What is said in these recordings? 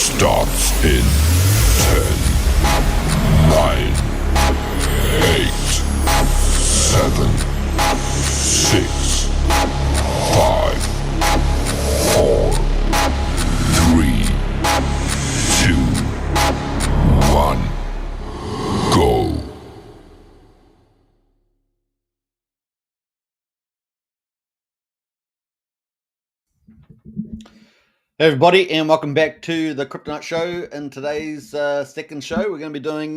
starts in 10, 9, 8, 7, 6, 5, 4, 3, 2, 1, go. Hey everybody, and welcome back to the Kryptonite Show. In today's second show, we're going to be doing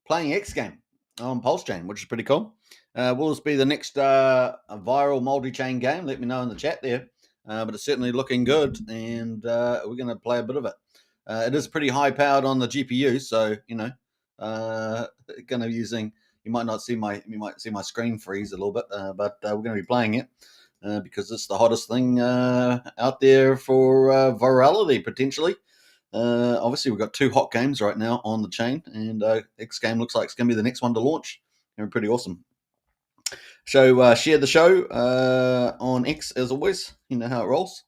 playing XGame on PulseChain, which is pretty cool. Will this be the next viral multi-chain game? Let me know in the chat there. But it's certainly looking good, and we're going to play a bit of it. It is pretty high powered on the GPU, so you know, going to be using. You might see my screen freeze a little bit, but we're going to be playing it. Because it's the hottest thing out there for virality, potentially. Obviously, we've got two hot games right now on the chain, and XGame looks like it's going to be the next one to launch. They're pretty awesome. So share the show on X, as always. You know how it rolls.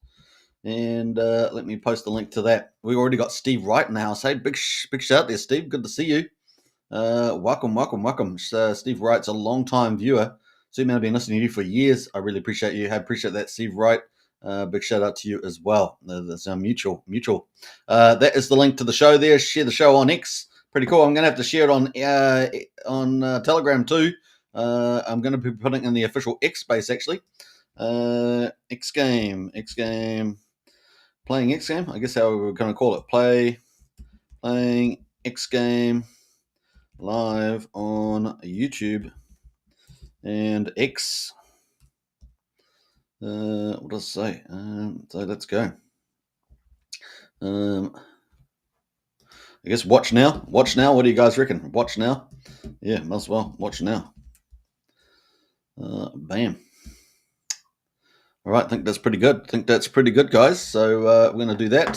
And let me post a link to that. We already got Steve Wright in the house. Hey, big shout there, Steve. Good to see you. Welcome. Steve Wright's a long-time viewer. So man, I've been listening to you for years. I really appreciate you. I appreciate that, Steve Wright. Big shout out to you as well. That's mutual. That is the link to the show there. Share the show on X. Pretty cool. I'm going to have to share it on Telegram too. I'm going to be putting in the official X space actually. XGame. Playing XGame. I guess how we're going to call it. Playing XGame live on YouTube. And X, what does it say? So let's go. I guess watch now. What do you guys reckon? Watch now? Yeah, might as well. Watch now. Bam. All right, I think that's pretty good. Guys. So we're going to do that.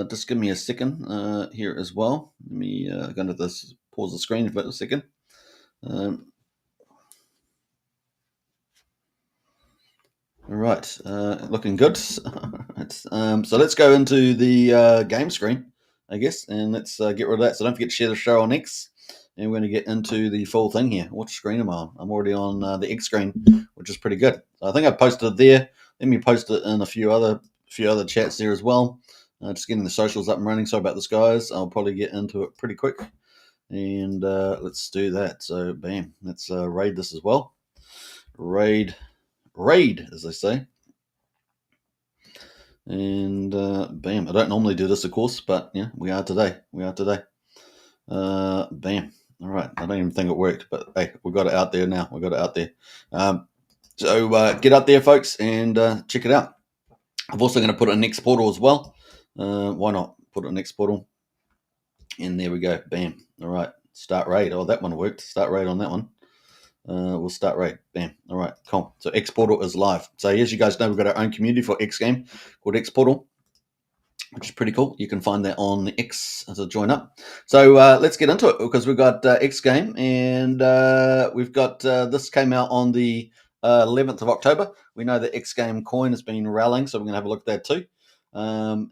Just give me a second here as well. Let me go into this. Pause the screen for a second. All right, looking good. So let's go into the game screen, I guess, and let's get rid of that. So don't forget to share the show on X, and we're going to get into the full thing here. What screen am I on? I'm already on the X screen, which is pretty good. So I think I posted it there. Let me post it in a few other chats there as well. Just getting the socials up and running. Sorry about this, guys. I'll probably get into it pretty quick, and let's do that. So bam, let's raid this as well. Raid, as they say. And bam. I don't normally do this, of course, but yeah, we are today. Bam. All right. I don't even think it worked, but hey, we got it out there now. So get out there, folks, and check it out. I'm also going to put it in next portal as well. Why not put it in next portal? And there we go. Bam. All right. Start raid. Oh, that one worked. Start raid on that one. We'll start right. Bam. All right, cool. So X Portal is live. So as you guys know, we've got our own community for XGame called X Portal, which is pretty cool. You can find that on the X as a join up. So let's get into it because we've got XGame and we've got this came out on the 11th of October. We know that XGame coin has been rallying, so we're going to have a look at that too. So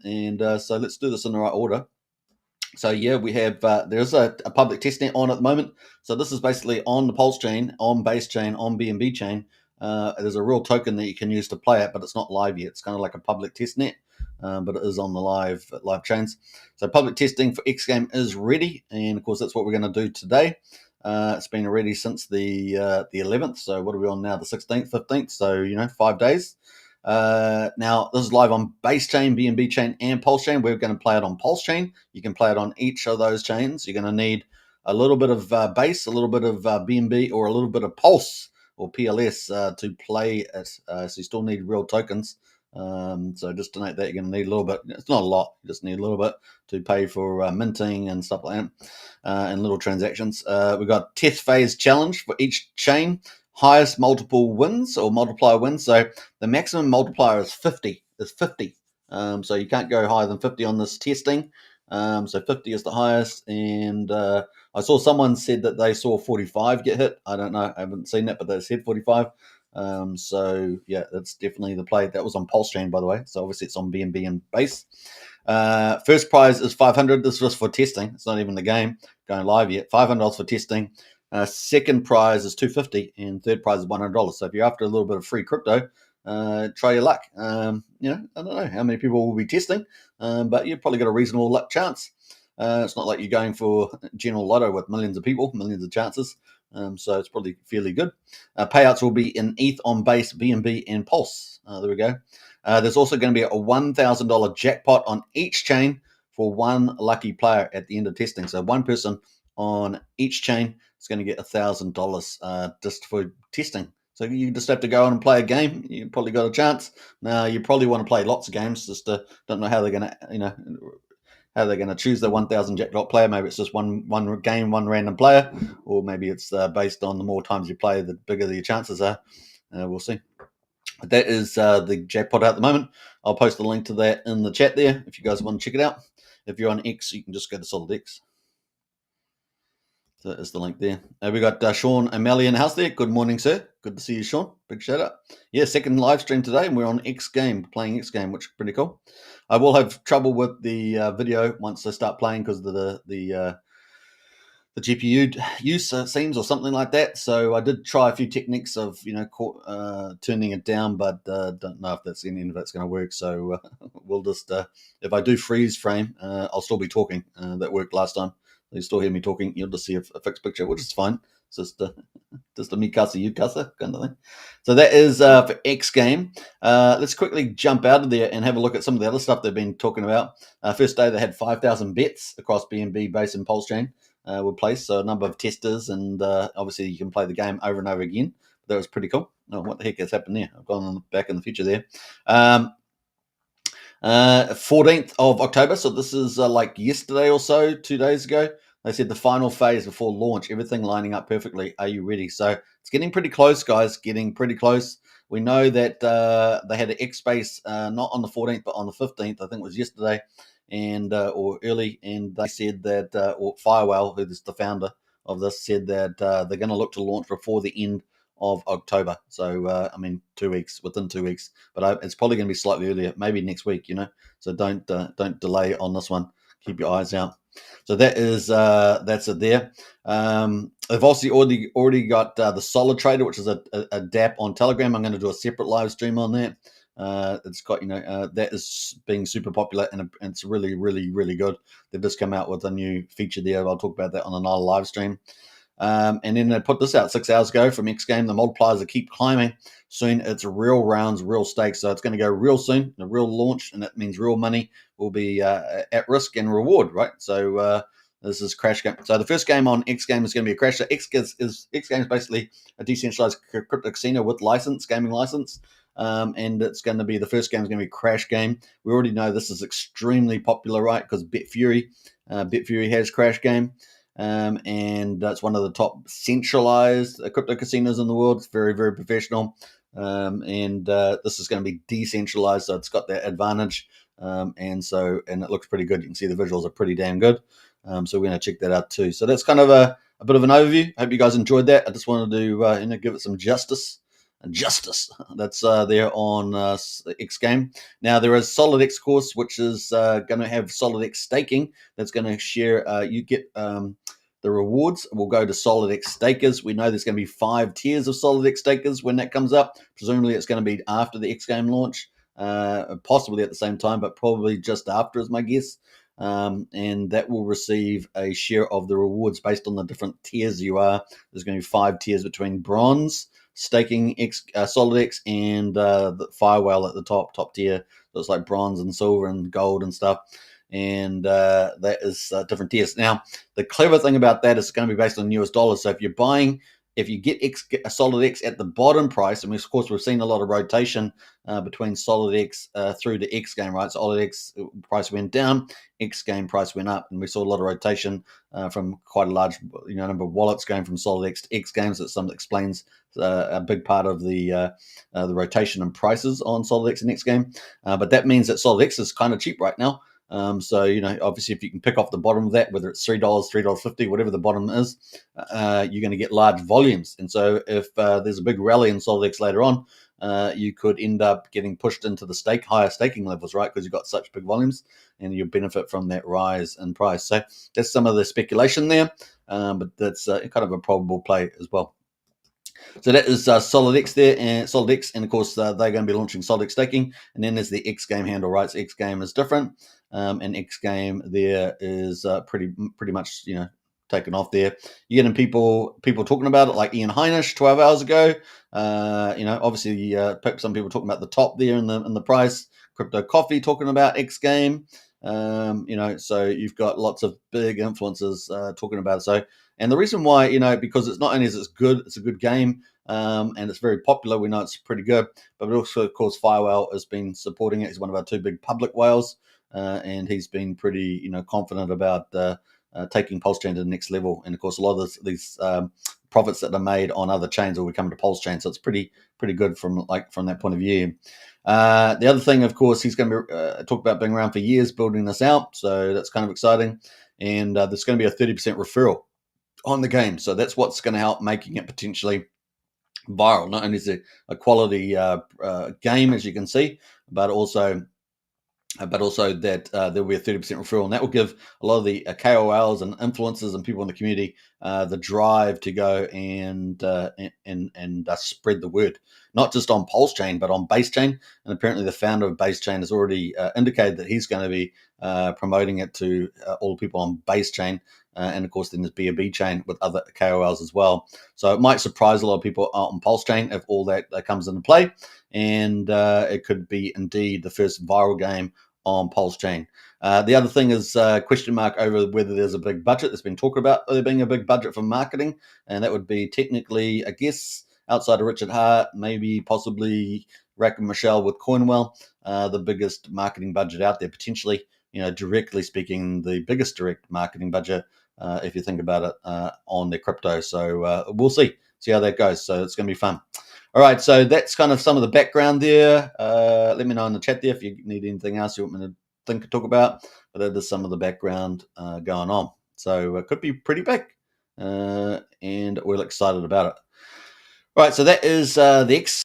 let's do this in the right order. So yeah, we have there's a public testnet on at the moment. So this is basically on the PulseChain, on base chain, on BNB chain. There's a real token that you can use to play it, but it's not live yet. It's kind of like a public testnet, but it is on the live chains. So public testing for XGame is ready, and of course that's what we're going to do today. It's been ready since the 11th. So what are we on now? The 16th, 15th. So 5 days. Now this is live on base chain, BNB chain, and PulseChain. We're going to play it on PulseChain. You can play it on each of those chains. You're going to need a little bit of base, a little bit of BNB, or a little bit of Pulse or PLS to play it. So you still need real tokens. So just to note that you're going to need a little bit. It's not a lot. You just need a little bit to pay for minting and stuff like that, and little transactions. We've got test phase challenge for each chain. Highest multiple wins or multiplier wins. So the maximum multiplier is 50. So you can't go higher than 50 on this testing. So 50 is the highest. And I saw someone said that they saw 45 get hit. I don't know. I haven't seen that, but they said 45. So yeah, that's definitely the play. That was on PulseChain, by the way. So obviously it's on BNB and base. First prize is 500. This was for testing. It's not even the game going live yet. $500 for testing. Second prize is 250, and third prize is $100. So if you're after a little bit of free crypto, try your luck. I don't know how many people will be testing, but you've probably got a reasonable luck chance. It's not like you're going for general lotto with millions of people, millions of chances. So it's probably fairly good. Payouts will be in ETH on base, BNB, and Pulse. There we go. There's also going to be a $1,000 jackpot on each chain for one lucky player at the end of testing. So one person on each chain is going to get $1,000 just for testing. So you just have to go on and play a game. You probably got a chance. Now you probably want to play lots of games. Just don't know how they're going to, how they're going to choose the 1,000 jackpot player. Maybe it's just one game, one random player, or maybe it's based on the more times you play, the bigger your chances are. We'll see. But that is the jackpot at the moment. I'll post a link to that in the chat there if you guys want to check it out. If you're on X, you can just go to Solid X. So that is the link there. We got Sean O'Malley in the house there. Good morning, sir. Good to see you, Sean. Big shout out. Yeah, second live stream today, and we're on XGame, playing XGame, which is pretty cool. I will have trouble with the video once I start playing because of the GPU use seems or something like that. So I did try a few techniques of turning it down, but don't know if that's any of that's going to work. So we'll just if I do freeze frame, I'll still be talking. That worked last time. You still hear me talking. You'll just see a fixed picture, which is fine. It's just a me casa, you casa kind of thing. So that is for XGame. Let's quickly jump out of there and have a look at some of the other stuff they've been talking about. First day, they had 5,000 bets across BNB, Base, and PulseChain were placed. So a number of testers, and obviously you can play the game over and over again. That was pretty cool. Oh, what the heck has happened there? I've gone back in the future there. 14th of October, so this is like yesterday or so, 2 days ago. They said the final phase before launch, everything lining up perfectly. Are you ready? So it's getting pretty close, guys, getting pretty close. We know that they had an X space not on the 14th, but on the 15th, I think it was yesterday, and or early, and they said that, or Firewell, who is the founder of this, said that they're going to look to launch before the end of October. So, 2 weeks, within 2 weeks, but it's probably going to be slightly earlier, maybe next week, so don't delay on this one. Keep your eyes out. So that is that's it there. They've also already got the Solid Trader, which is a Dapp on Telegram. I'm going to do a separate live stream on that. It's got that is being super popular, and it's really, really, really good. They've just come out with a new feature there. I'll talk about that on another live stream. And then they put this out 6 hours ago from XGame. The multipliers keep climbing. Soon it's real rounds, real stakes. So it's going to go real soon, a real launch, and that means real money will be at risk and reward, right? So this is Crash Game. So the first game on XGame is going to be a crash. So XGame is basically a decentralized crypto casino with gaming license. And it's going to be, the first game is going to be Crash Game. We already know this is extremely popular, right? Because Bitfury has Crash Game. And that's one of the top centralized crypto casinos in the world. It's very, very professional. And this is going to be decentralized, so it's got that advantage. And it looks pretty good. You can see the visuals are pretty damn good. So we're going to check that out too. So that's kind of a bit of an overview. I hope you guys enjoyed that. I just wanted to give it some justice. That's there on XGame. Now there is Solid X course, which is going to have Solid X staking. That's going to share. You get the rewards will go to Solid X stakers. We know there's going to be 5 tiers of Solid X stakers when that comes up. Presumably it's going to be after the XGame launch, possibly at the same time, but probably just after is my guess. And that will receive a share of the rewards based on the different tiers you are. There's going to be 5 tiers between bronze, staking Solid X, and the Firewall at the top tier. So it's like bronze and silver and gold and stuff. And that is different tiers. Now, the clever thing about that is it's going to be based on US dollars. So if you get Solid X at the bottom price, and of course we've seen a lot of rotation between Solid X through to XGame, right? Solid X price went down, XGame price went up, and we saw a lot of rotation from quite a large number of wallets going from Solid X to XGame. So that explains a big part of the rotation and prices on Solid X and XGame. But that means that Solid X is kind of cheap right now. So, obviously if you can pick off the bottom of that, whether it's $3, $3.50, whatever the bottom is, you're going to get large volumes. And so if there's a big rally in Solid X later on, you could end up getting pushed into the higher staking levels, right? Because you've got such big volumes, and you benefit from that rise in price. So that's some of the speculation there, but that's kind of a probable play as well. So that is SolidX there, and SolidX, and of course they're going to be launching SolidX staking, and then there's the XGame handle, right? So XGame is different, and XGame there is pretty much taken off there. You're getting people talking about it, like Ian Heinisch 12 hours ago. Obviously some people talking about the top there in the price. Crypto Coffee talking about XGame. So you've got lots of big influencers talking about it. So, and the reason why, because it's not only is it's good, it's a good game, and it's very popular. We know it's pretty good, but also, of course, Firewhale has been supporting it. He's one of our two big public whales, and he's been pretty, confident about taking PulseChain to the next level. And of course, a lot of these profits that are made on other chains will be coming to PulseChain, so it's pretty good from that point of view. The other thing, of course, he's going to talk about being around for years building this out, so that's kind of exciting. And there's going to be a 30% referral on the game, so that's what's going to help making it potentially viral. Not only is it a quality game, as you can see, but also that there'll be a 30% referral, and that will give a lot of the KOLs and influencers and people in the community the drive to go and spread the word, not just on PulseChain, but on BaseChain. And apparently the founder of BaseChain has already indicated that he's going to be promoting it to all the people on BaseChain. And of course, then there's B2B chain with other KOLs as well. So it might surprise a lot of people out on PulseChain if all that comes into play. And it could be indeed the first viral game on PulseChain. The other thing is question mark over whether there's a big budget. There's been talk about there being a big budget for marketing, and that would be technically, I guess, outside of Richard Hart, maybe possibly Rack and Michelle with Coinwell, the biggest marketing budget out there, potentially, directly speaking, the biggest direct marketing budget, if you think about it, on their crypto. So we'll see how that goes. So it's going to be fun. All right, so that's kind of some of the background there. Let me know in the chat there if you need anything else you want me to talk about. But that is some of the background going on. So it could be pretty big, and we're excited about it. All right, so that is the X.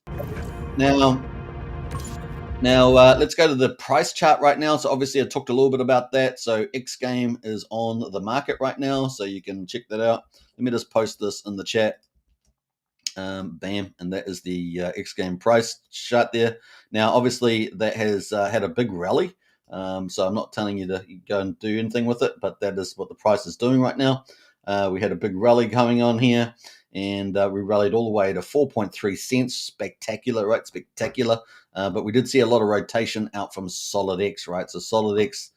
Now let's go to the price chart right now. So obviously I talked a little bit about that. So XGame is on the market right now, so you can check that out. Let me just post this in the chat. Bam, and that is the XGame price chart there. Now, obviously, that has had a big rally, so I'm not telling you to go and do anything with it, but that is what the price is doing right now. We had a big rally going on here, and we rallied all the way to 4.3 cents. Spectacular, right? Spectacular. But we did see a lot of rotation out from SolidX, right? So SolidX,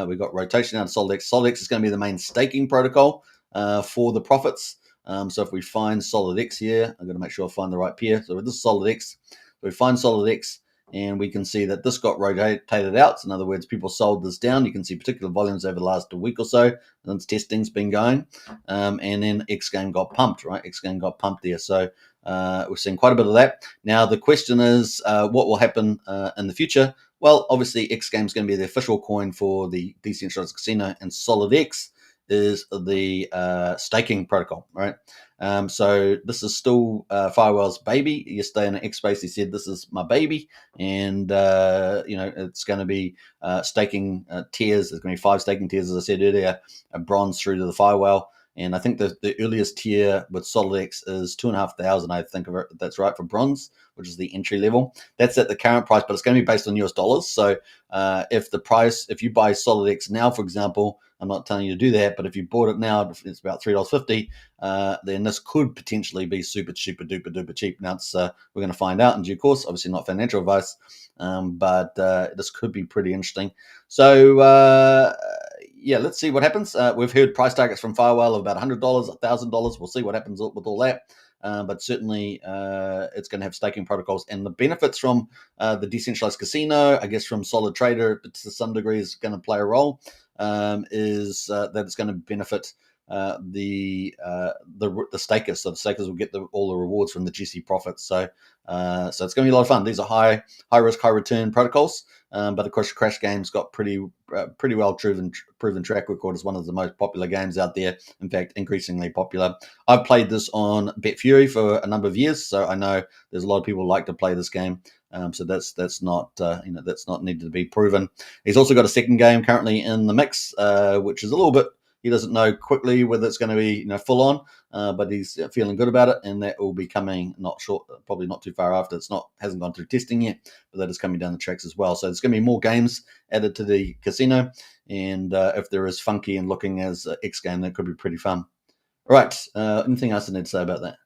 we got rotation out of SolidX. SolidX is going to be the main staking protocol for the profits. So if we find SolidX here, I'm going to make sure I find the right pair. So with this SolidX, we find SolidX, and we can see that this got rotated out. So in other words, people sold this down. You can see particular volumes over the last week or so since testing's been going. And then XGame got pumped, right? XGame got pumped there. So we're seeing quite a bit of that. Now, the question is, what will happen in the future? Well, obviously, XGame is going to be the official coin for the decentralized casino, and SolidX is the staking protocol, right? So this is still Firewell's baby. Yesterday in an X Space, he said, "This is my baby," and it's going to be staking tiers. There's going to be 5 staking tiers, as I said earlier, a bronze through to the Firewell. And I think the earliest tier with SolidX is 2,500. I think of it. That's right, for bronze, which is the entry level. That's at the current price, but it's going to be based on US dollars. So if you buy SolidX now, for example, I'm not telling you to do that, but if you bought it now, it's about $3.50. Then this could potentially be super duper cheap. Now we're going to find out in due course. Obviously, not financial advice, but this could be pretty interesting. So yeah, let's see what happens. We've heard price targets from Firewell of about $100, $1,000. We'll see what happens with all that. But certainly it's going to have staking protocols, and the benefits from the decentralized casino, I guess from Solid Trader to some degree is going to play a role, is that it's going to benefit the stakers. So the stakers will get all the rewards from the GC profits. So so it's going to be a lot of fun. These are high risk, high return protocols. But of course, Crash Game's got pretty well proven track record as one of the most popular games out there. In fact, increasingly popular. I've played this on BetFury for a number of years, so I know there's a lot of people who like to play this game. So that's not that's not needed to be proven. He's also got a second game currently in the mix, which is a little bit. He doesn't know quickly whether it's going to be full on, but he's feeling good about it, and that will be coming probably not too far after. Hasn't gone through testing yet, but that is coming down the tracks as well. So there's going to be more games added to the casino, and if they're as funky and looking as XGame, that could be pretty fun. All right, anything else I need to say about that?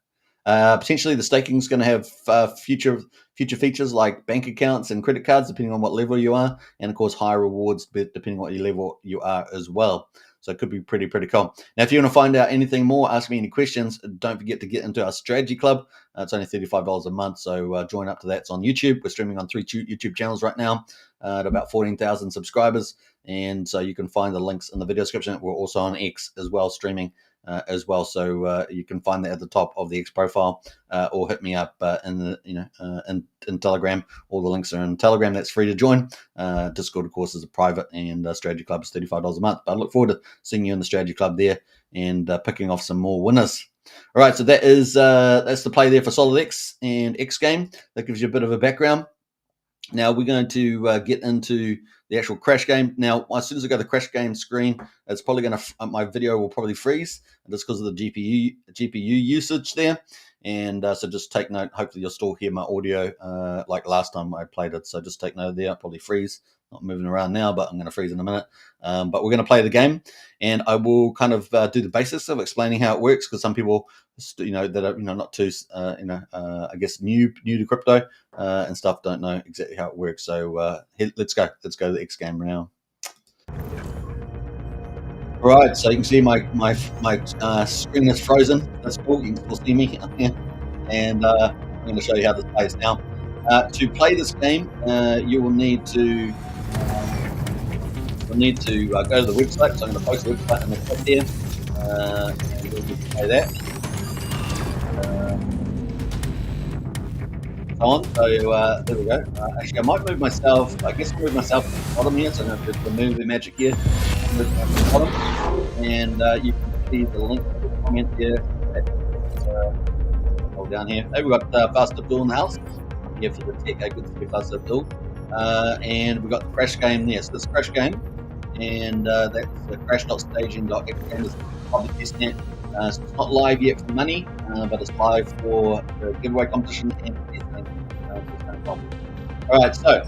Potentially, the staking is going to have future features like bank accounts and credit cards, depending on what level you are, and of course, higher rewards depending on what your level you are as well. So it could be pretty cool. Now, if you want to find out anything more, ask me any questions. Don't forget to get into our strategy club. It's only $35 a month, so join up to that. It's on YouTube. We're streaming on 3 YouTube channels right now at about 14,000 subscribers, and so you can find the links in the video description. We're also on X as well, streaming as well, so you can find that at the top of the X profile, or hit me up in the in Telegram. All the links are in Telegram. That's free to join. Discord, of course, is a private, and Strategy Club is $35 a month. But I look forward to seeing you in the Strategy Club there and picking off some more winners. All right, so that's the play there for SolidX and XGame. That gives you a bit of a background. Now we're going to get into the actual Crash Game. Now, as soon as I go to the Crash Game screen, it's probably going to my video will probably freeze just because of the GPU usage there. And so just take note. Hopefully, you'll still hear my audio like last time I played it. So just take note there. I'll probably freeze. Not moving around now, but I'm going to freeze in a minute. But we're going to play the game, and I will kind of do the basics of explaining how it works, because some people, that are not too, I guess new to crypto and stuff, don't know exactly how it works. So let's go to the X game now. All right, so you can see my screen is frozen. That's cool. You can still see me here, and I'm going to show you how this plays now. To play this game, you will need to go to the website. So I'm going to post the website and click there, and we'll play that. On. So there we go. Actually, I might move myself. I guess I'll move myself to the bottom here, so I don't have to remove the magic here. Move to the bottom, and you can see the link to the comment here. Hold down here. Hey, we've got Fast Abdul in the house. Here for the tech. Good to see Fast Abdul. And we've got the Crash Game there. So this Crash Game, and that's crash.staging.xgame is the public testnet. So it's not live yet for money, but it's live for the giveaway competition and testing. All right, so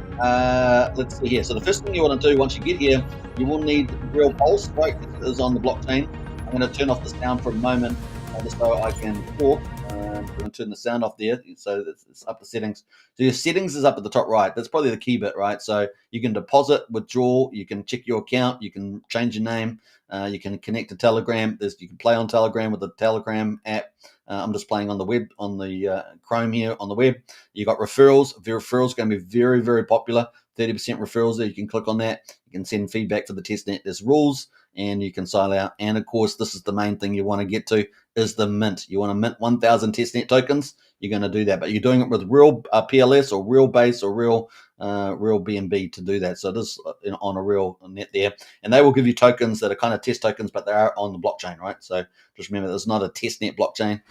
let's see here. So the first thing you want to do once you get here, you will need real pulse, right? It is on the blockchain. I'm going to turn off the sound for a moment just so I can talk. I'm going to turn the sound off there, so it's up the settings. So your settings is up at the top right. That's probably the key bit, right? So you can deposit, withdraw, you can check your account, you can change your name, you can connect to Telegram. You can play on Telegram with the Telegram app. I'm just playing on the web, on the Chrome here on the web. You got referrals. Referrals going to be very, very popular. 30% referrals there. You can click on that. You can send feedback for the testnet. There's rules, and you can sign out. And of course, this is the main thing you want to get to, is the mint. You want to mint 1,000 testnet tokens. You're going to do that, but you're doing it with real PLS or real base or real BNB to do that. So it is on a real net there, and they will give you tokens that are kind of test tokens, but they are on the blockchain, right? So just remember, this is not a testnet blockchain.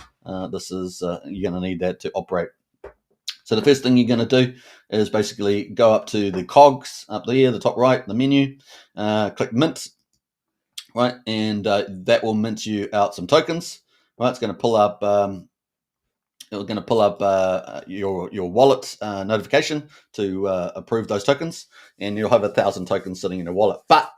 This is you're going to need that to operate. So the first thing you're going to do is basically go up to the cogs up there, the top right, the menu, click mint, right, and that will mint you out some tokens. Right, it's going to pull up. Your wallet notification to approve those tokens, and you'll have 1,000 tokens sitting in your wallet. But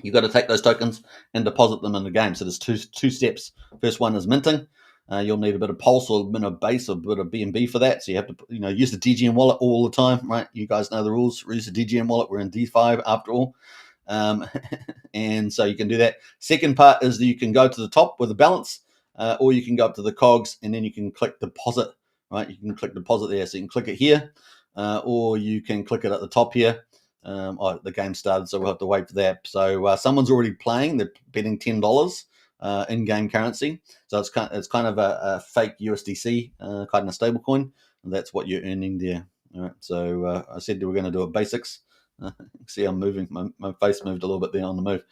you've got to take those tokens and deposit them in the game. So there's two steps. First one is minting. You'll need a bit of Pulse or a bit of base or a bit of BNB for that. So you have to use the DGM wallet all the time, right? You guys know the rules. Use the DGM wallet. We're in D5 after all. And so you can do that. Second part is that you can go to the top with the balance, or you can go up to the cogs and then you can click deposit, right? You can click deposit there. So you can click it here, or you can click it at the top here. The game started, so we'll have to wait for that. So someone's already playing. They're betting $10. in-game currency. So it's kind of a fake USDC kind of stable coin, and that's what you're earning there. All right. So I said we were going to do it basics. See, I'm moving. My face moved a little bit there on the move.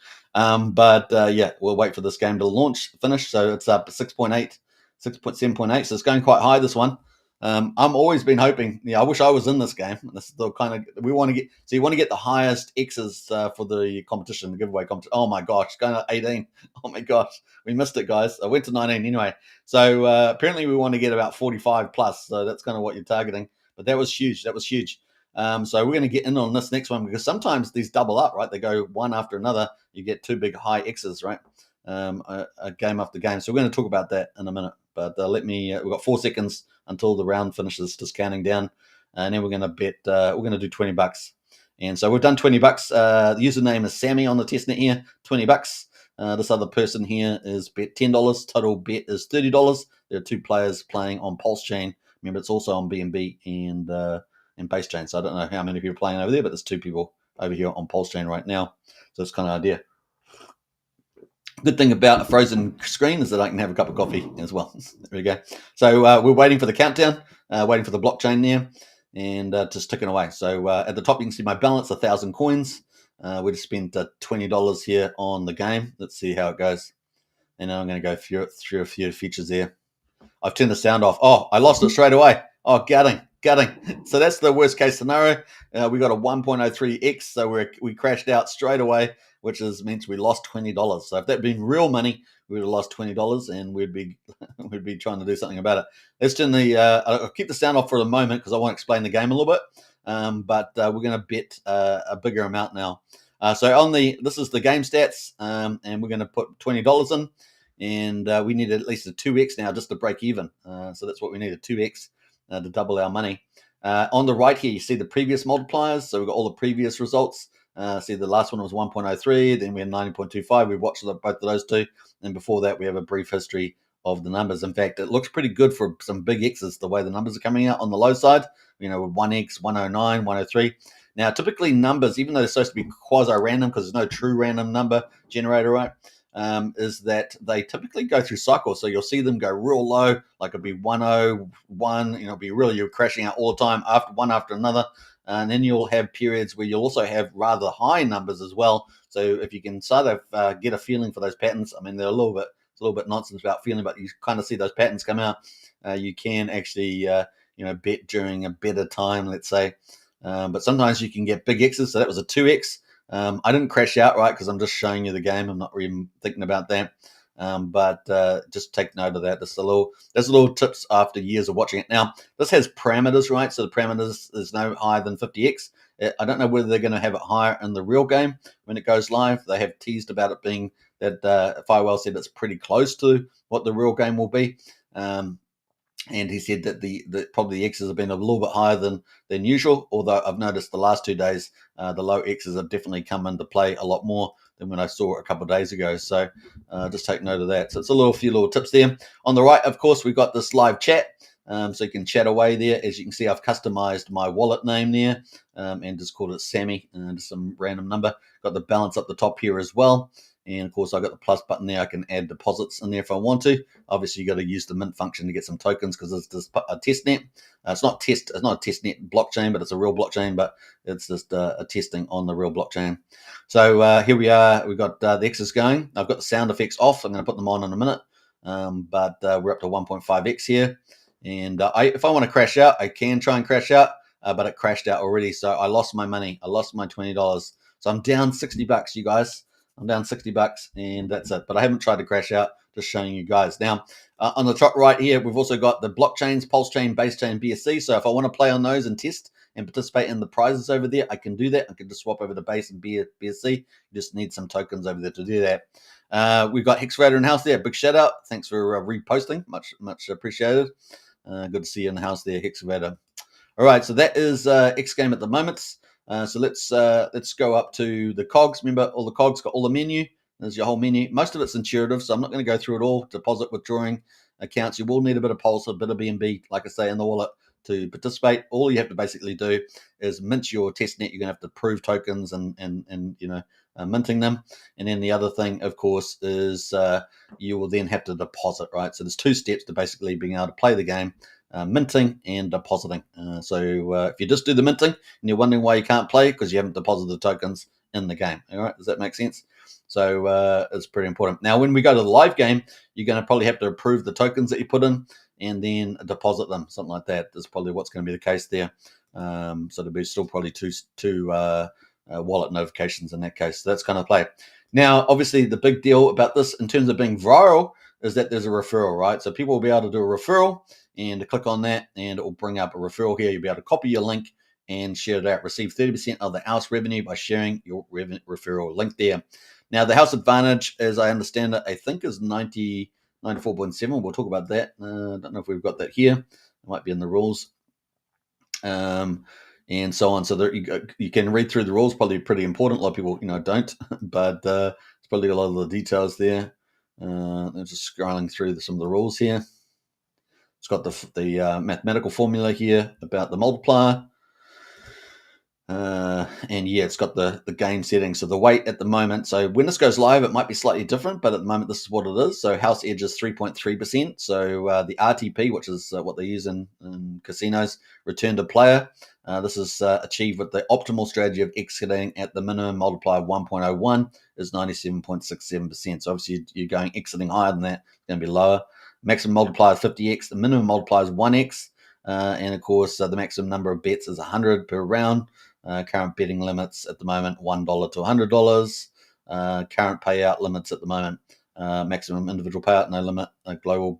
But yeah, we'll wait for this game to finish. So it's up 6.8, 6.7.8. So it's going quite high, this one. I'm always been hoping. Yeah, I wish I was in this game. This is the kind of we want to get. So you want to get the highest X's for the competition, the giveaway competition. Oh my gosh, going to 18. Oh my gosh, we missed it, guys. I went to 19 anyway. So apparently we want to get about 45 plus. So that's kind of what you're targeting. But that was huge. That was huge. So we're going to get in on this next one because sometimes these double up, right? They go one after another. You get two big high X's, right? A game after game. So we're going to talk about that in a minute. But we've got 4 seconds until the round finishes, just counting down. And then we're going to bet, we're going to do $20. And so we've done $20. The username is Sammy on the testnet here, $20. This other person here is bet $10. Total bet is $30. There are 2 players playing on PulseChain. Remember, it's also on BNB and PulseChain. So I don't know how many people are playing over there, but there's 2 people over here on PulseChain right now. So it's kind of idea. Good thing about a frozen screen is that I can have a cup of coffee as well. There we go. So we're waiting for the countdown, waiting for the blockchain there, and just ticking away. So at the top, you can see my balance, 1,000 coins. We just spent $20 here on the game. Let's see how it goes. And now I'm going to go through a few features there. I've turned the sound off. Oh, I lost it straight away. Oh, gutting. So that's the worst case scenario. We got a 1.03x, so we crashed out straight away, which means we lost $20. So if that had been real money, we would have lost $20, and we'd be trying to do something about it. Let's turn I'll keep the sound off for the moment because I want to explain the game a little bit. But we're going to bet a bigger amount now. So this is the game stats, and we're going to put $20 in, and we need at least a 2x now just to break even. So that's what we need, a 2x. To double our money. On the right here, you see the previous multipliers. So we've got all the previous results. See, the last one was 1.03, then we had 90.25. We watched both of those 2. And before that, we have a brief history of the numbers. In fact, it looks pretty good for some big X's, the way the numbers are coming out on the low side, with 1x, 109, 103. Now, typically numbers, even though they're supposed to be quasi-random because there's no true random number generator, right? Is that they typically go through cycles. So you'll see them go real low, like it'll be 101, you're crashing out all the time one after another. And then you'll have periods where you'll also have rather high numbers as well. So if you can sort of get a feeling for those patterns, I mean, it's a little bit nonsense about feeling, but you kind of see those patterns come out. You can actually, bet during a better time, let's say. But sometimes you can get big X's. So that was a 2x. I didn't crash out, right, because I'm just showing you the game. I'm not really thinking about that. But just take note of that. There's a little tips after years of watching it. Now, this has parameters, right? So the parameters is no higher than 50x. I don't know whether they're going to have it higher in the real game when it goes live. They have teased about it being that Firewell said it's pretty close to what the real game will be. And he said that probably the X's have been a little bit higher than usual, although I've noticed the last 2 days, the low X's have definitely come into play a lot more than when I saw it a couple of days ago. So just take note of that. So it's a few little tips there. On the right, of course, we've got this live chat. So you can chat away there. As you can see, I've customized my wallet name there and just called it Sammy, just some random number. Got the balance up the top here as well. And of course, I've got the plus button there. I can add deposits in there if I want to. Obviously, you got to use the mint function to get some tokens because it's just a test net. It's not a test net blockchain, but it's a real blockchain. But it's just a testing on the real blockchain. So here we are. We've got the X's going. I've got the sound effects off. I'm going to put them on in a minute. But we're up to 1.5x here. And if I want to crash out, I can try and crash out. But it crashed out already. So I lost my money. I lost my $20. So I'm down $60, you guys. I'm down $60 and that's it. But I haven't tried to crash out, just showing you guys. Now, on the top right here, we've also got the blockchains, PulseChain, BaseChain, BSC. So if I want to play on those and test and participate in the prizes over there, I can do that. I can just swap over to Base and BSC. You just need some tokens over there to do that. We've got Hexrader in house there. Big shout out. Thanks for reposting. Much appreciated. Good to see you in the house there, Hexrader. All right, so that is XGame at the moment. So let's go up to the cogs. Remember, all the cogs got all the menu. There's your whole menu. Most of it's intuitive, so I'm not going to go through it all. Deposit, withdrawing accounts. You will need a bit of Pulse, a bit of BNB, like I say, in the wallet to participate. All you have to basically do is mint your testnet. You're going to have to approve tokens and minting them. And then the other thing, of course, is you will then have to deposit, right? So there's 2 steps to basically being able to play the game: minting and depositing. So if you just do the minting and you're wondering why you can't play, because you haven't deposited the tokens in the game. All right, does that make sense? So it's pretty important. Now, when we go to the live game, you're going to probably have to approve the tokens that you put in and then deposit them, something like that. That's probably what's going to be the case there. So there'll be still probably two wallet notifications in that case. So that's kind of play. Now, obviously, the big deal about this in terms of being viral is that there's a referral, right? So people will be able to do a referral and click on that, and it will bring up a referral here. You'll be able to copy your link and share it out. Receive 30% of the house revenue by sharing your referral link there. Now, the house advantage, as I understand it, I think is 94.7. We'll talk about that. I don't know if we've got that here. It might be in the rules. And so on. So there, you can read through the rules. Probably pretty important. A lot of people, don't. But it's probably a lot of the details there. I'm just scrolling through some of the rules here. It's got the mathematical formula here about the multiplier. And yeah, it's got the game settings. So the weight at the moment, so when this goes live, it might be slightly different, but at the moment, this is what it is. So house edge is 3.3%. So the RTP, which is what they use in casinos, return to player. This is achieved with the optimal strategy of exiting at the minimum multiplier of 1.01 is 97.67%. So obviously, you're going exiting higher than that, it's going to be lower. Maximum multiplier is 50x. The minimum multiplier is 1x. And of course, the maximum number of bets is 100 per round. Current betting limits at the moment, $1 to $100. Current payout limits at the moment, maximum individual payout, no limit. Global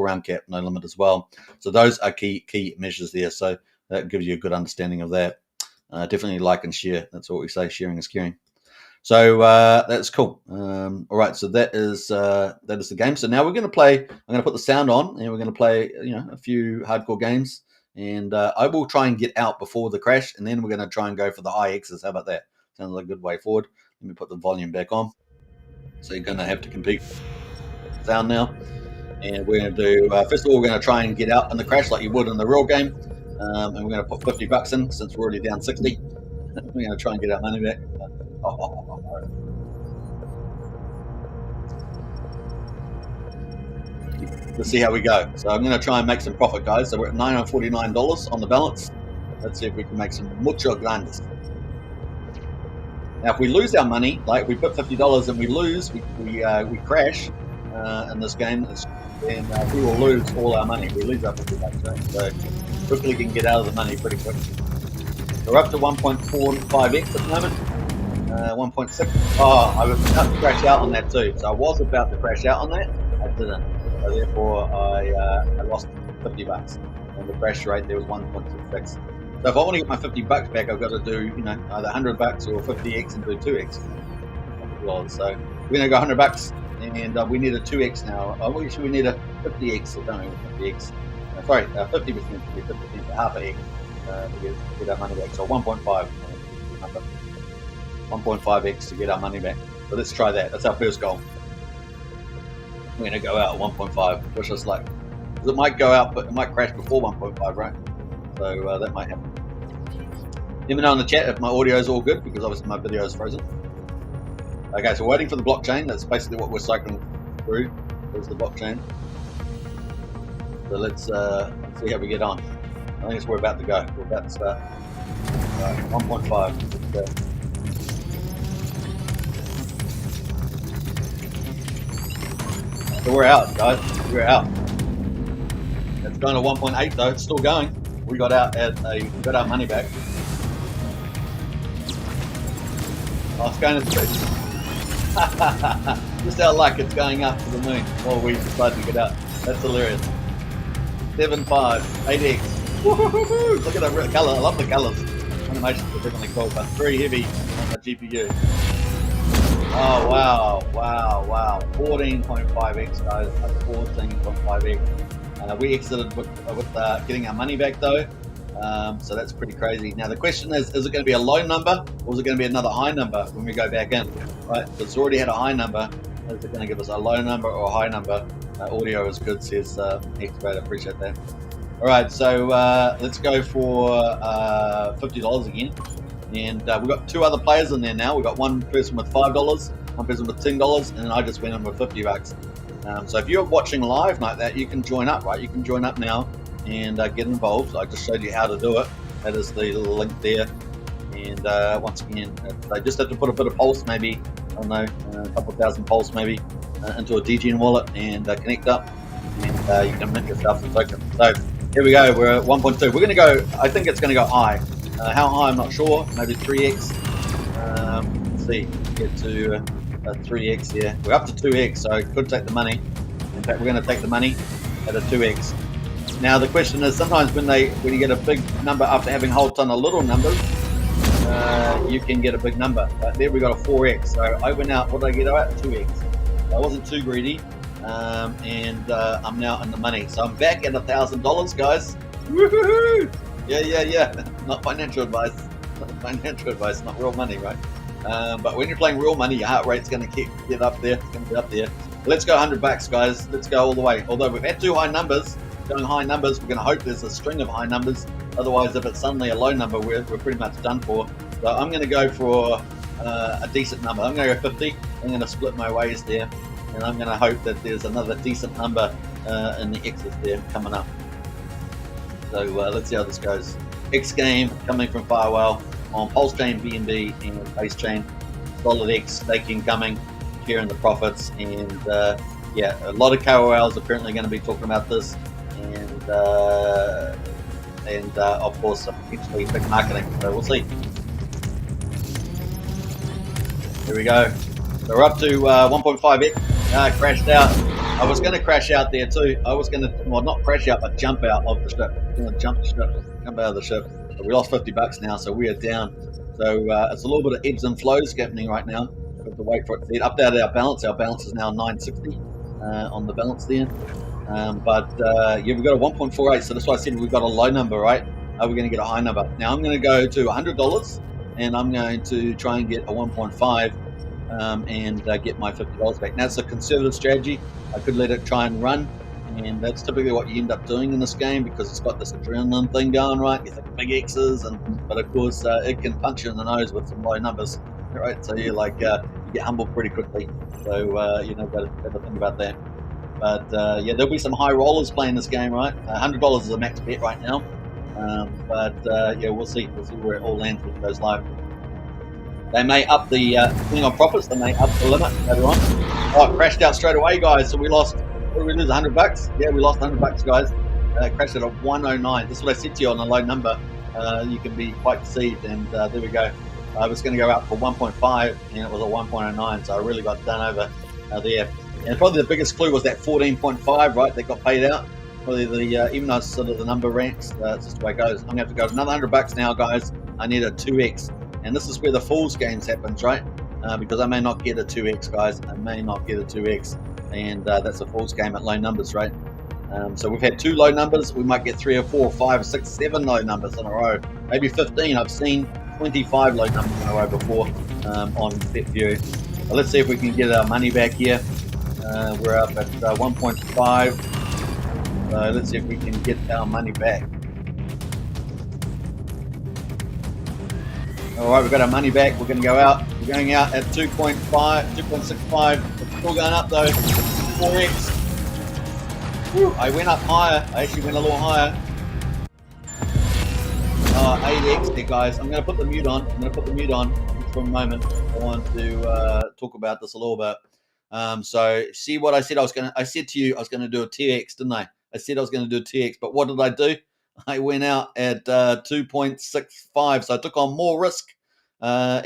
round cap, no limit as well. So those are key measures there. So that gives you a good understanding of that. Definitely like and share. That's what we say. Sharing is caring. So that's cool. All right, so that is the game. So now we're going to play. I'm going to put the sound on, and we're going to play a few hardcore games. And I will try and get out before the crash, and then we're going to try and go for the high X's. How about that? Sounds like a good way forward. Let me put the volume back on. So you're going to have to compete with sound now. And we're going to do, first of all, we're going to try and get out in the crash like you would in the real game. And we're going to put $50 in since we're already down 60. We're going to try and get our money back. Let's see how we go. So I'm going to try and make some profit, guys. So we're at $949 on the balance. Let's see if we can make some mucho grandes. Now, if we lose our money, like we put $50 and we lose, we crash in this game, and we will lose all our money. We lose our $50, right? So quickly can get out of the money pretty quick. We're up to 1.45x at the moment. 1.6. Oh, I was about to crash out on that too. So I was about to crash out on that. I didn't. So therefore, I lost $50, and the crash rate there was 1.66. So if I want to get my $50 back, I've got to do either $100 or 50x and do 2x. So we're gonna go $100, and we need a 2x now. We need a 50x. So don't know 50x. Sorry, 50%. 50%, half an x to get our money back. So 1.5. 1.5x to get our money back. So let's try that. That's our first goal. We're going to go out at 1.5, which is like, because it might go out, but it might crash before 1.5, right? So that might happen. Let me know in the chat if my audio is all good, because obviously my video is frozen. Okay, so we're waiting for the blockchain. That's basically what we're cycling through, is the blockchain. So let's see how we get on. I think it's where we're about to go. We're about to start. 1.5. Let's go. So we're out, guys. We're out. It's going to 1.8 though. It's still going. We got out we got our money back. Oh, it's going to 6. Just our luck. It's going up to the moon while we decide to get out. That's hilarious. 7.5, 8x. Woohoo! Look at the color. I love the colors. Animations are definitely cool, but very heavy on the GPU. Oh, wow. 14.5x, guys. 14.5x. We exited with getting our money back, though. So that's pretty crazy. Now, the question is it going to be a low number, or is it going to be another high number when we go back in? Right? So it's already had a high number. Is it going to give us a low number or a high number? Audio is good, says Excavator. Appreciate that. All right, so let's go for $50 again. And we've got two other players in there now. We've got one person with $5, one person with $10, and I just went in with $50. So if you're watching live like that, you can join up, right? You can join up now and get involved. I just showed you how to do it. That is the link there. And once again, they just have to put a bit of pulse, maybe, I don't know, a couple thousand pulse maybe, into a DGen wallet and connect up, and you can mint yourself some tokens. So here we go. We're at 1.2. We're going to go, I think it's going to go high. How high, I'm not sure. Maybe 3x. Let's see. Get to 3x here. We're up to 2x, so it could take the money. In fact, we're going to take the money at a 2x. Now the question is, sometimes when you get a big number after having a whole ton of little numbers, you can get a big number. But there we got a 4x. So I went out. What did I get out? 2x. I wasn't too greedy, and I'm now in the money. So I'm back at $1,000, guys. Woohoo! Yeah. Not financial advice. Not real money, right? But when you're playing real money, your heart rate's going to get up there. It's going to be up there. Let's go $100, guys. Let's go all the way. Although we've had two high numbers, going high numbers, we're going to hope there's a string of high numbers. Otherwise, if it's suddenly a low number, we're pretty much done for. So I'm going to go for a decent number. I'm going to go 50. I'm going to split my ways there, and I'm going to hope that there's another decent number in the X's there coming up. So let's see how this goes. XGame coming from Firewall on PulseChain, BNB, and PulseChain. Solid X staking coming, sharing the profits, and yeah, a lot of KOLs apparently going to be talking about this, and of course potentially big marketing. So we'll see. Here we go. So we're up to 1.5x. Crashed out. I was going to crash out there too. I was going to, well, not crash out, but jump out of the ship. I'm going to jump out of the ship. But we lost $50 now, so we are down. So it's a little bit of ebbs and flows happening right now. We have to wait for it to get update our balance. Our balance is now 960 on the balance there. Yeah, we've got a 1.48. So that's why I said we've got a low number, right? We're going to get a high number. Now I'm going to go to $100, and I'm going to try and get a 1.5. And get my $50 back. Now it's a conservative strategy. I could let it try and run, and that's typically what you end up doing in this game because it's got this adrenaline thing going, right? You think big X's, but of course it can punch you in the nose with some low numbers, right? So you get humbled pretty quickly. So got to think about that. But yeah, there'll be some high rollers playing this game, right? $100 is a max bet right now. Yeah, we'll see. We'll see where it all lands when it goes live. They may up the, depending on profits, they may up the limit later on. Oh, it crashed out straight away, guys. So we lost, what did we lose, $100? Yeah, we lost $100, guys. Crashed at a 109. This is what I said to you on a low number. You can be quite deceived, and there we go. I was going to go up for 1.5, and it was a 1.09, so I really got done over there. And probably the biggest clue was that 14.5, right, that got paid out. Probably even though sort of the number ranks, it's just the way it goes. I'm going to have to go to another $100 now, guys. I need a 2x. And this is where the Fool's Games happens, right? Because I may not get a 2x, guys. I may not get a 2x. And that's a Fool's Game at low numbers, right? So we've had two low numbers. We might get 3 or 4 or 5 or 6, 7 low numbers in a row. Maybe 15. I've seen 25 low numbers in a row before on BetView. So let's see if we can get our money back here. We're up at 1.5. So let's see if we can get our money back. All right, we've got our money back. We're going to go out. We're going out at 2.5, 2.65. It's still going up though. 4x. Whew, I went up higher. I actually went a little higher. 8x there, guys. I'm going to put the mute on. For a moment. I want to talk about this a little bit. So see what I said I said to you I was going to do a TX, didn't I? I said I was going to do a TX, but what did I do? I went out at 2.65, so I took on more risk,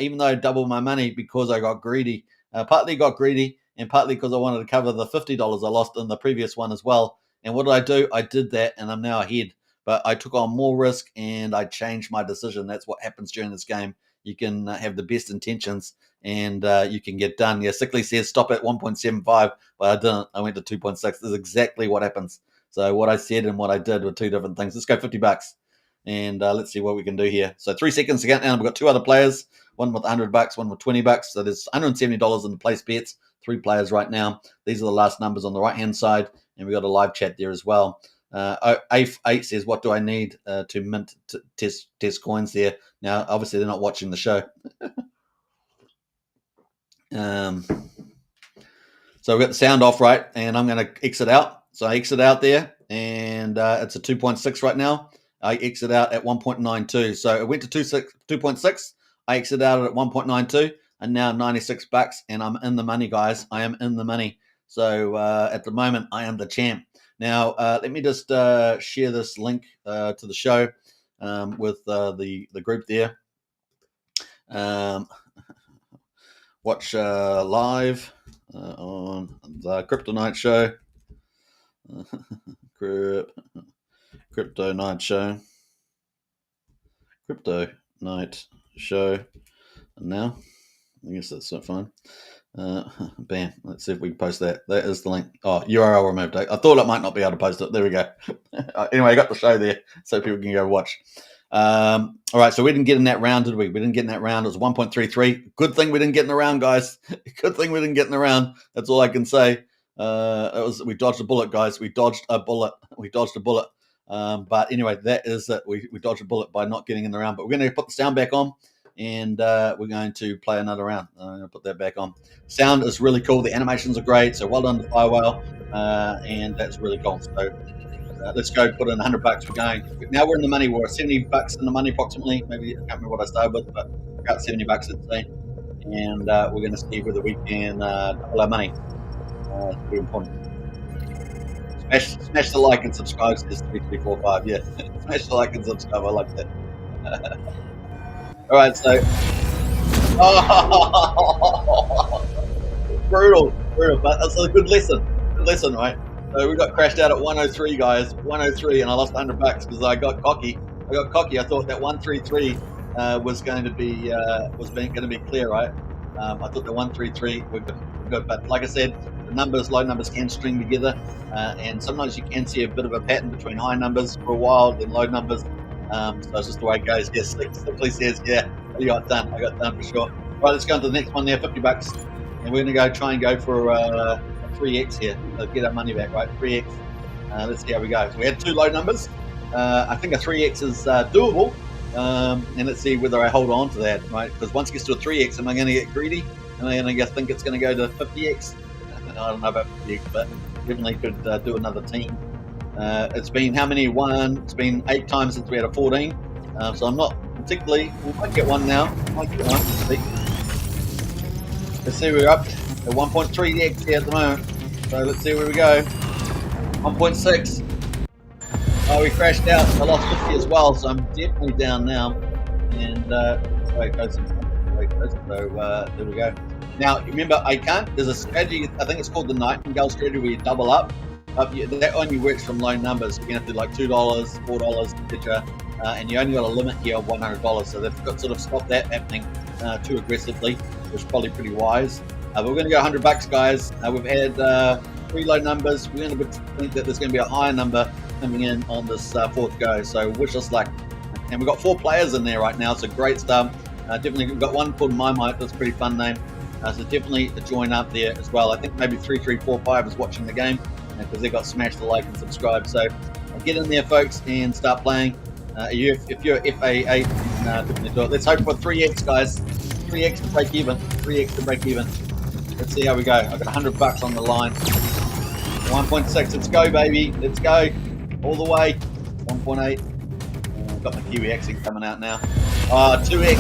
even though I doubled my money because I got greedy. Partly got greedy, and partly because I wanted to cover the $50 I lost in the previous one as well. And what did I do? I did that, and I'm now ahead. But I took on more risk, and I changed my decision. That's what happens during this game. You can have the best intentions, and you can get done. Yeah, Sickly says stop at 1.75, but I didn't. I went to 2.6. This is exactly what happens. So what I said and what I did were two different things. Let's go $50, and let's see what we can do here. So 3 seconds to count down. We've got two other players, one with $100, one with $20. So there's $170 in the place bets. 3 players right now. These are the last numbers on the right-hand side, and we've got a live chat there as well. A8 says, what do I need to mint test coins there? Now, obviously, they're not watching the show. So we've got the sound off, right? And I'm going to exit out. So I exit out there, and it's a 2.6 right now. I exit out at 1.92. So it went to 2.6. I exit out at 1.92, and now 96 bucks, and I'm in the money, guys. I am in the money. So at the moment, I am the champ. Now, let me just share this link to the show with the group there. Watch live on the Crypto Night Show. Crypto Night Show. Crypto Night Show. And now, I guess that's not fine. Bam. Let's see if we can post that. That is the link. Oh, URL removed. I thought I might not be able to post it. There we go. Anyway, I got the show there so people can go watch. All right, so we didn't get in that round, did we? We didn't get in that round. It was 1.33. Good thing we didn't get in the round, guys. Good thing we didn't get in the round. That's all I can say. We dodged a bullet, guys. We dodged a bullet. But anyway, that is it. We dodged a bullet by not getting in the round. But we're going to put the sound back on, and we're going to play another round. I'm going to put that back on. Sound is really cool. The animations are great. So well done to Firewhale, and that's really cool. So let's go put in $100. We're going. Now we're in the money. We're $70 in the money approximately. Maybe I can't remember what I started with, but about $70 let's say. And we're going to see whether we can double our money. It's very important. Smash the like and subscribe. Says 3345. Yeah, smash the like and subscribe. I like that. All right, so brutal, but that's a good lesson. Good lesson, right? So we got crashed out at 103, guys. 103, and I lost $100 because I got cocky. I thought that 133 was going to be clear, right? I thought the 133 were good, but like I said, the low numbers can string together, and sometimes you can see a bit of a pattern between high numbers for a while, then low numbers. So it's just the way it goes. Yes, simply says, yeah, I got done for sure. Right, let's go on to the next one there, $50, and we're going to try and go for a 3x here. Get our money back, right? 3x. Let's see how we go. So we had two low numbers. I think a 3x is doable, and let's see whether I hold on to that, right? Because once it gets to a 3x, am I going to get greedy? Am I going to think it's going to go to 50x? I don't know about 50x, but definitely could do another team. It's been how many? It's been 8 times since we had a 14. So I'm not particularly. We might get one now. Let's see, we're up at 1.3x here at the moment. So let's see where we go. 1.6. Oh, we crashed out. I lost 50 as well, so I'm definitely down now. And so there we go. Now, remember, there's a strategy, I think it's called the Nightingale strategy, where you double up. That only works from low numbers. You're going to do like $2, $4, etc. And you only got a limit here of $100. So they've got sort of stopped that happening too aggressively, which is probably pretty wise. But we're going to go $100, guys. We've had 3 low numbers. We're going to think that there's going to be a higher number coming in on this fourth go. So wish us luck. And we've got 4 players in there right now. So great stuff. Definitely, we've got one called My Might. That's a pretty fun name. So definitely join up there as well. I think maybe 3345 is watching the game because they got smashed the like and subscribe. So get in there, folks, and start playing. If you're FA8, definitely do it. Let's hope for 3x, guys. 3x to break even. 3x to break even. Let's see how we go. I've got $100 on the line. 1.6. Let's go, baby. Let's go all the way. 1.8. Got my Kiwi accent coming out now. 2x.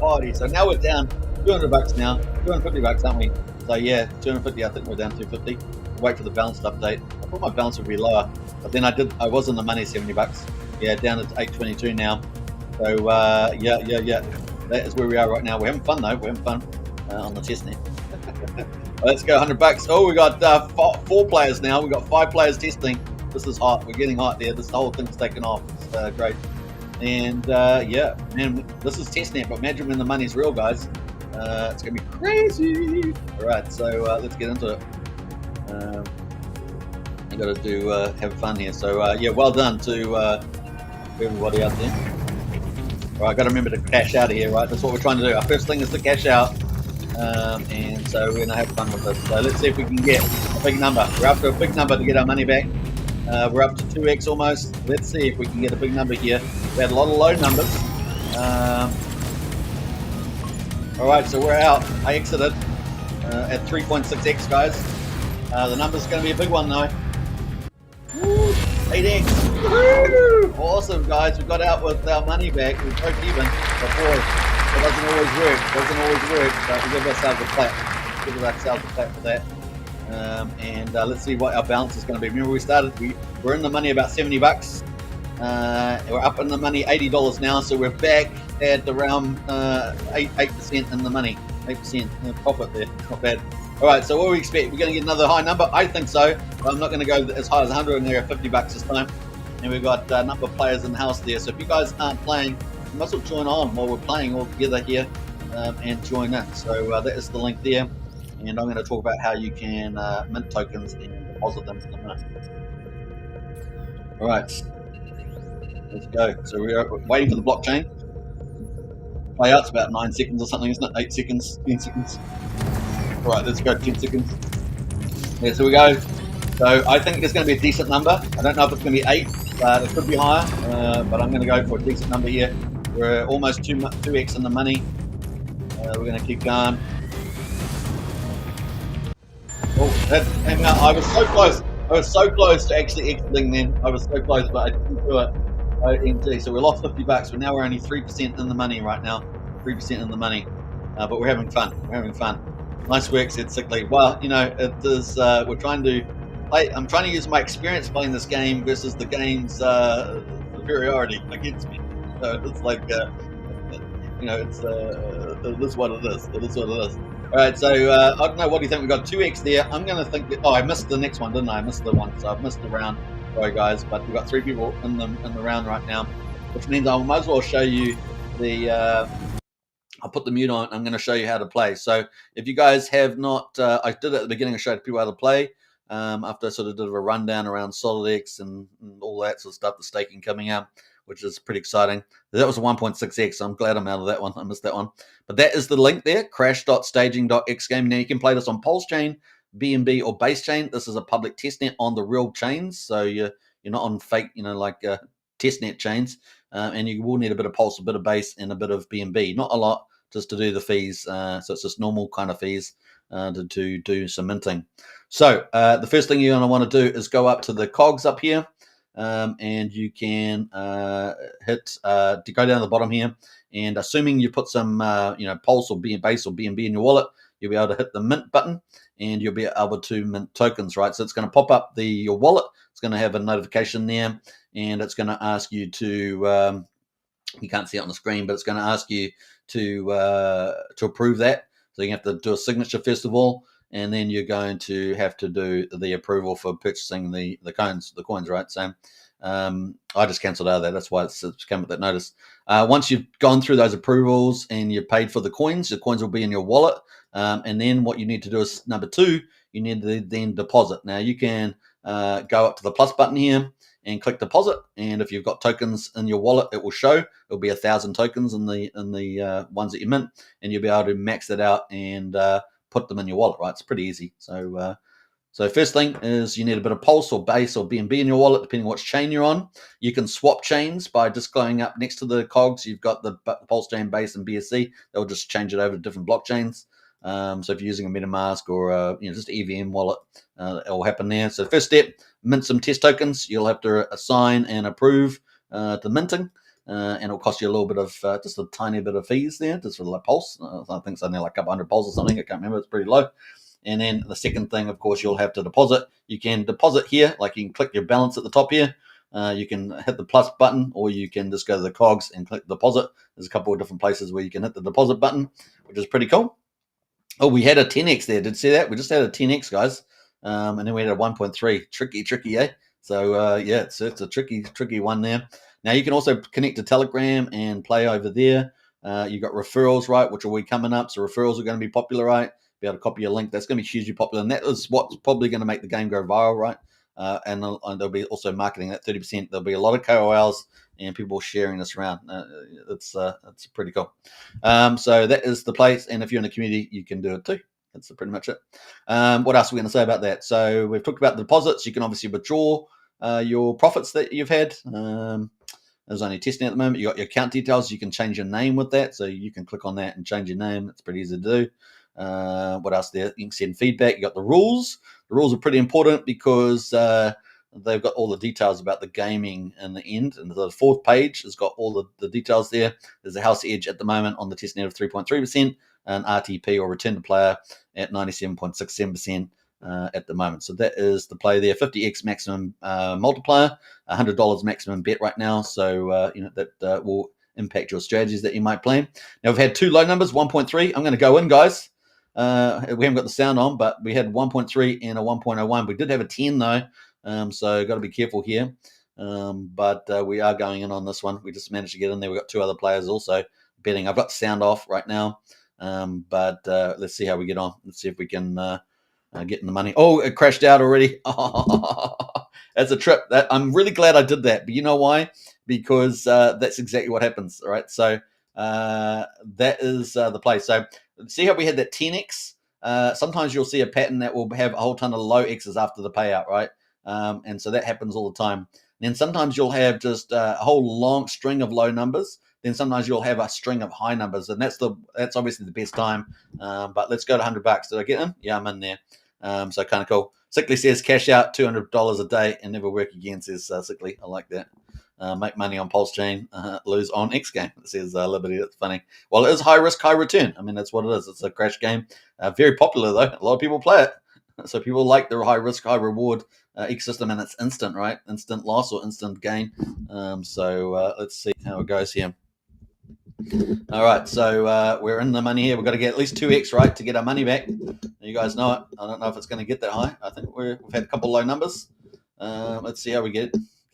Party. So now we're down $200 now. $250, aren't we? So yeah, 250. I think we're down 250. Wait for the balance update. I thought my balance would be lower, but then I was in the money, $70. Yeah, down to 822 now. So yeah. That is where we are right now. We're having fun though. We're having fun on the testnet. Let's go $100. Oh, we got 4 players now. We got 5 players testing. This is hot. We're getting hot there. This whole thing's taken off. It's great. And yeah, man, this is testnet, but imagine when the money's real, guys. It's gonna be crazy. All right, so let's get into it. I got to have fun here. So yeah, well done to everybody out there. All right, I got to remember to cash out of here, right? That's what we're trying to do. Our first thing is to cash out. And so we're going to have fun with this. So let's see if we can get a big number. We're up to a big number to get our money back. We're up to 2x almost. Let's see if we can get a big number here. We had a lot of low numbers. All right, so we're out. I exited at 3.6x, guys. The number's going to be a big one, though. Woo! 8x. Woo! Awesome, guys. We got out with our money back. We broke even. But boy, it doesn't always work. It doesn't always work. But we give ourselves a clap. Give ourselves a clap for that. And let's see what our balance is going to be. Remember, we're in the money about 70 bucks. We're up in the money $80 now, so we're back at around 8% in the money. 8% profit there. Not bad. All right, so what do we expect? We're going to get another high number? I think so. But I'm not going to go as high as 100. I'm going to go 50 bucks this time. And we've got a number of players in the house there. So if you guys aren't playing, you must well join on while we're playing all together here and join in. So that is the link there. And I'm going to talk about how you can mint tokens and deposit them in a minute. All right, let's go. So we're waiting for the blockchain. Play out, it's about 9 seconds or something, isn't it? 8 seconds, 10 seconds. All right, let's go 10 seconds. Yeah, so we go. So I think it's going to be a decent number. I don't know if it's going to be 8, but it could be higher. But I'm going to go for a decent number here. We're almost 2x in the money. We're going to keep going. Oh, that came out. I was so close. I was so close to actually exiting then. I was so close, but I didn't do it. OMG. So we lost 50 bucks. But now we're only 3% in the money right now. 3% in the money. But we're having fun. We're having fun. Nice work, said Sickly. Well, you know, it is. We're trying to play. I'm trying to use my experience playing this game versus the game's superiority against me. So it's like, you know, it is what it is. It is what it is. All right, so I don't know. What do you think? We got 2x there. I'm going to think that. Oh, I missed the next one, didn't I? I missed the one, so I've missed the round. Sorry, guys, but we've got 3 people in the round right now, which means I might as well show you the. I'll put the mute on. I'm going to show you how to play. So if you guys have not, I did it at the beginning. I showed people how to play. After I sort of did a rundown around SolidX and all that sort of stuff, the staking coming out, which is pretty exciting. That was a 1.6x, so I'm glad I'm out of that one. I missed that one. But that is the link there, crash.staging.xgame. Now you can play this on PulseChain, BNB, or BaseChain. This is a public testnet on the real chains, so you're not on fake, you know, like testnet chains. And you will need a bit of Pulse, a bit of Base, and a bit of BNB. Not a lot, just to do the fees. So it's just normal kind of fees to do some minting. So the first thing you're going to want to do is go up to the cogs up here. And you can hit to go down to the bottom here, and assuming you put some you know, Pulse or Base or BNB in your wallet, you'll be able to hit the mint button, and you'll be able to mint tokens, right? So it's going to pop up your wallet. It's going to have a notification there, and it's going to ask you to you can't see it on the screen, but it's going to ask you to approve that. So you have to do a signature first of all, and then you're going to have to do the approval for purchasing the coins, right? So I just cancelled out of that. That's why it's come with that notice. Once you've gone through those approvals and you've paid for the coins will be in your wallet. And then what you need to do is number 2, you need to then deposit. Now you can go up to the plus button here and click deposit. And if you've got tokens in your wallet, it will show. It'll be 1,000 tokens in the ones that you mint, and you'll be able to max it out and put them in your wallet, right? It's pretty easy. So first thing is you need a bit of Pulse or Base or BNB in your wallet, depending on which chain you're on. You can swap chains by just going up next to the cogs. You've got the PulseChain, Base, and BSC. They'll just change it over to different blockchains. So if you're using a MetaMask or just an EVM wallet, it will happen there. So first step, mint some test tokens. You'll have to assign and approve the minting. And it'll cost you a little bit of, just a tiny bit of fees there, just for the Pulse. I think it's only like a couple hundred Pulse or something. I can't remember. It's pretty low. And then the second thing, of course, you'll have to deposit. You can deposit here, like you can click your balance at the top here. You can hit the plus button, or you can just go to the cogs and click deposit. There's a couple of different places where you can hit the deposit button, which is pretty cool. Oh, we had a 10x there. Did you see that? We just had a 10x, guys. And then we had a 1.3. Tricky, eh? So, yeah, it's a tricky one there. Now, you can also connect to Telegram and play over there. You've got referrals, right, which will be coming up. So referrals are going to be popular, right? Be able to copy a link. That's going to be hugely popular. And that is what's probably going to make the game go viral, right? And there'll be also marketing at 30%. There'll be a lot of KOLs and people sharing this around. It's pretty cool. So that is the place, and if you're in the community, you can do it too. That's pretty much it. What else are we going to say about that? So we've talked about the deposits. You can obviously withdraw your profits that you've had. There's only testing at the moment. You got your account details. You can change your name with that, so you can click on that and change your name. It's pretty easy to do. What else there? You can send feedback. You got the rules. The rules are pretty important because they've got all the details about the gaming in the end. And the fourth page has got all the details there. There's a house edge at the moment on the testnet of 3.3%, and RTP or return to player at 97.67%. At the moment. So that is the play there. 50x maximum multiplier, $100 maximum bet right now. So that will impact your strategies that you might play. Now we've had two low numbers, 1.3. I'm going to go in, guys. We haven't got the sound on, but we had 1.3 and a 1.01. We did have a 10 though, so got to be careful here. But we are going in on this one. We just managed to get in there. We've got two other players also betting. I've got the sound off right now, but let's see how we get on. Let's see if we can getting the money. Oh, it crashed out already. Oh, that's a trip. I'm really glad I did that. But you know why? Because that's exactly what happens. All right. So that is the play. So see how we had that 10x? Sometimes you'll see a pattern that will have a whole ton of low X's after the payout, right? And so that happens all the time. And then sometimes you'll have just a whole long string of low numbers. Then sometimes you'll have a string of high numbers, and that's obviously the best time. But let's go to $100. Did I get in? Yeah, I'm in there. So kind of cool. Sickly says cash out $200 a day and never work again, says Sickly. I like that. Make money on PulseChain, lose on XGame, says Liberty. That's funny. Well, it is high risk, high return. I mean, that's what it is. It's a crash game. Very popular, though. A lot of people play it. So people like the high risk, high reward ecosystem, and it's instant, right? Instant loss or instant gain. So let's see how it goes here. All right, so we're in the money here. We've got to get at least 2x, right, to get our money back. You guys know it. I don't know if it's going to get that high. I think we've had a couple low numbers. Let's see how we get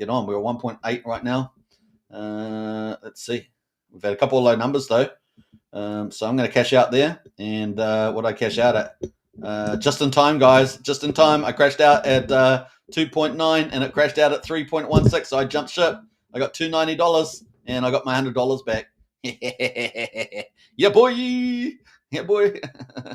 on. We're 1.8 right now. Let's see. We've had a couple of low numbers, though. So I'm going to cash out there. And what I cash out at? Just in time, guys. Just in time. I crashed out at 2.9, and it crashed out at 3.16. So I jumped ship. I got $290, and I got my $100 back. Yeah, boy. Yeah, boy.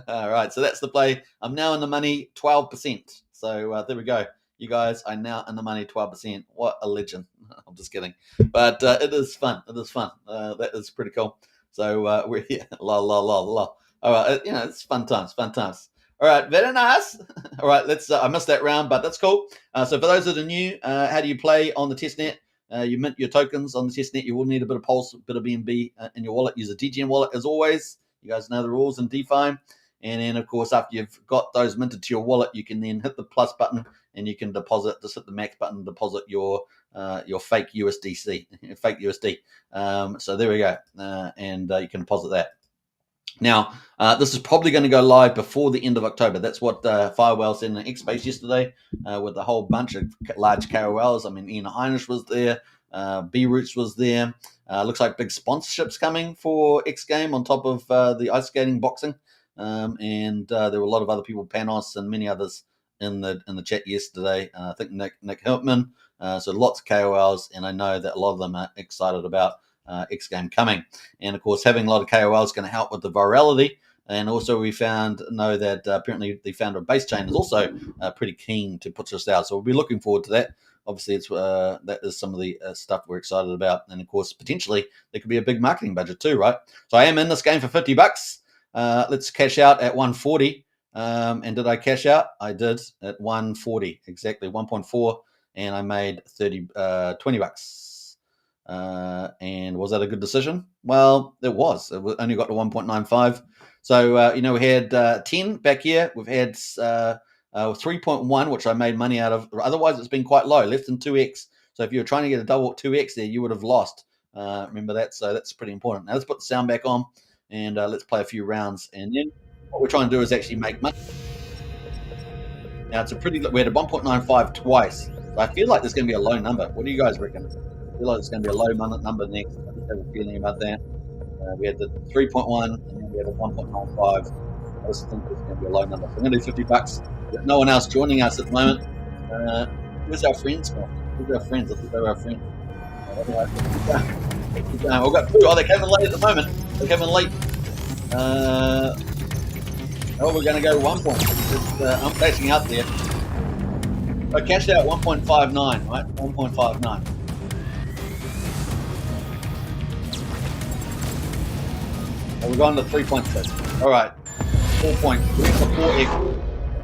All right, so that's the play. I'm now in the money 12%. So there we go. You guys are now in the money 12%. What a legend. I'm just kidding. But it is fun. It is fun. That is pretty cool. So we're here. La. All right, it's fun times. All right, very nice. All right, let's. I missed that round, but that's cool. So for those that are new, how do you play on the testnet? You mint your tokens on the testnet. You will need a bit of Pulse, a bit of BNB in your wallet. Use a DGM wallet as always. You guys know the rules in DeFi. And then, of course, after you've got those minted to your wallet, you can then hit the plus button and you can deposit. Just hit the max button, deposit your fake USDC, fake USD. So there we go, and you can deposit that. Now, this is probably going to go live before the end of October. That's what Firewell said in the X Space yesterday with a whole bunch of large KOLs. I mean, Ian Heinisch was there. B-Roots was there. Looks like big sponsorships coming for XGame on top of the ice skating boxing. And there were a lot of other people, Panos and many others in the chat yesterday. I think Nick Hiltman. So lots of KOLs, and I know that a lot of them are excited about XGame coming. And of course, having a lot of KOLs is going to help with the virality. And also we know that apparently the founder of PulseChain is also pretty keen to put this out. So we'll be looking forward to that. Obviously, it's that is some of the stuff we're excited about. And of course, potentially there could be a big marketing budget too, right? So I am in this game for $50. Let's cash out at 140. And did I cash out? I did at 140, exactly 1.4. And I made $20. And was that a good decision? Well, it was. It only got to 1.95. So, we had 10 back here. We've had 3.1, which I made money out of. Otherwise, it's been quite low, less than 2x. So if you were trying to get a double 2x there, you would have lost. Remember that? So that's pretty important. Now, let's put the sound back on, and let's play a few rounds. And then what we're trying to do is actually make money. Now, we had a 1.95 twice. So I feel like there's going to be a low number. What do you guys reckon? I feel like it's going to be a low number next. I just have a feeling about that. We had the 3.1, and then we had a 1.95. I just think there's going to be a low number. So I'm going to do $50. There's no one else joining us at the moment. Where's our friends from? Where's our friends? I think they were our friends. Anyway, keep going. We've got 2. Oh, they're coming late at the moment. They're coming late. Oh, we're going to go 1 point. I'm flashing out there. I cashed out 1.59, right? 1.59. Oh, we're going to 3.6. All right. 4 points. We're for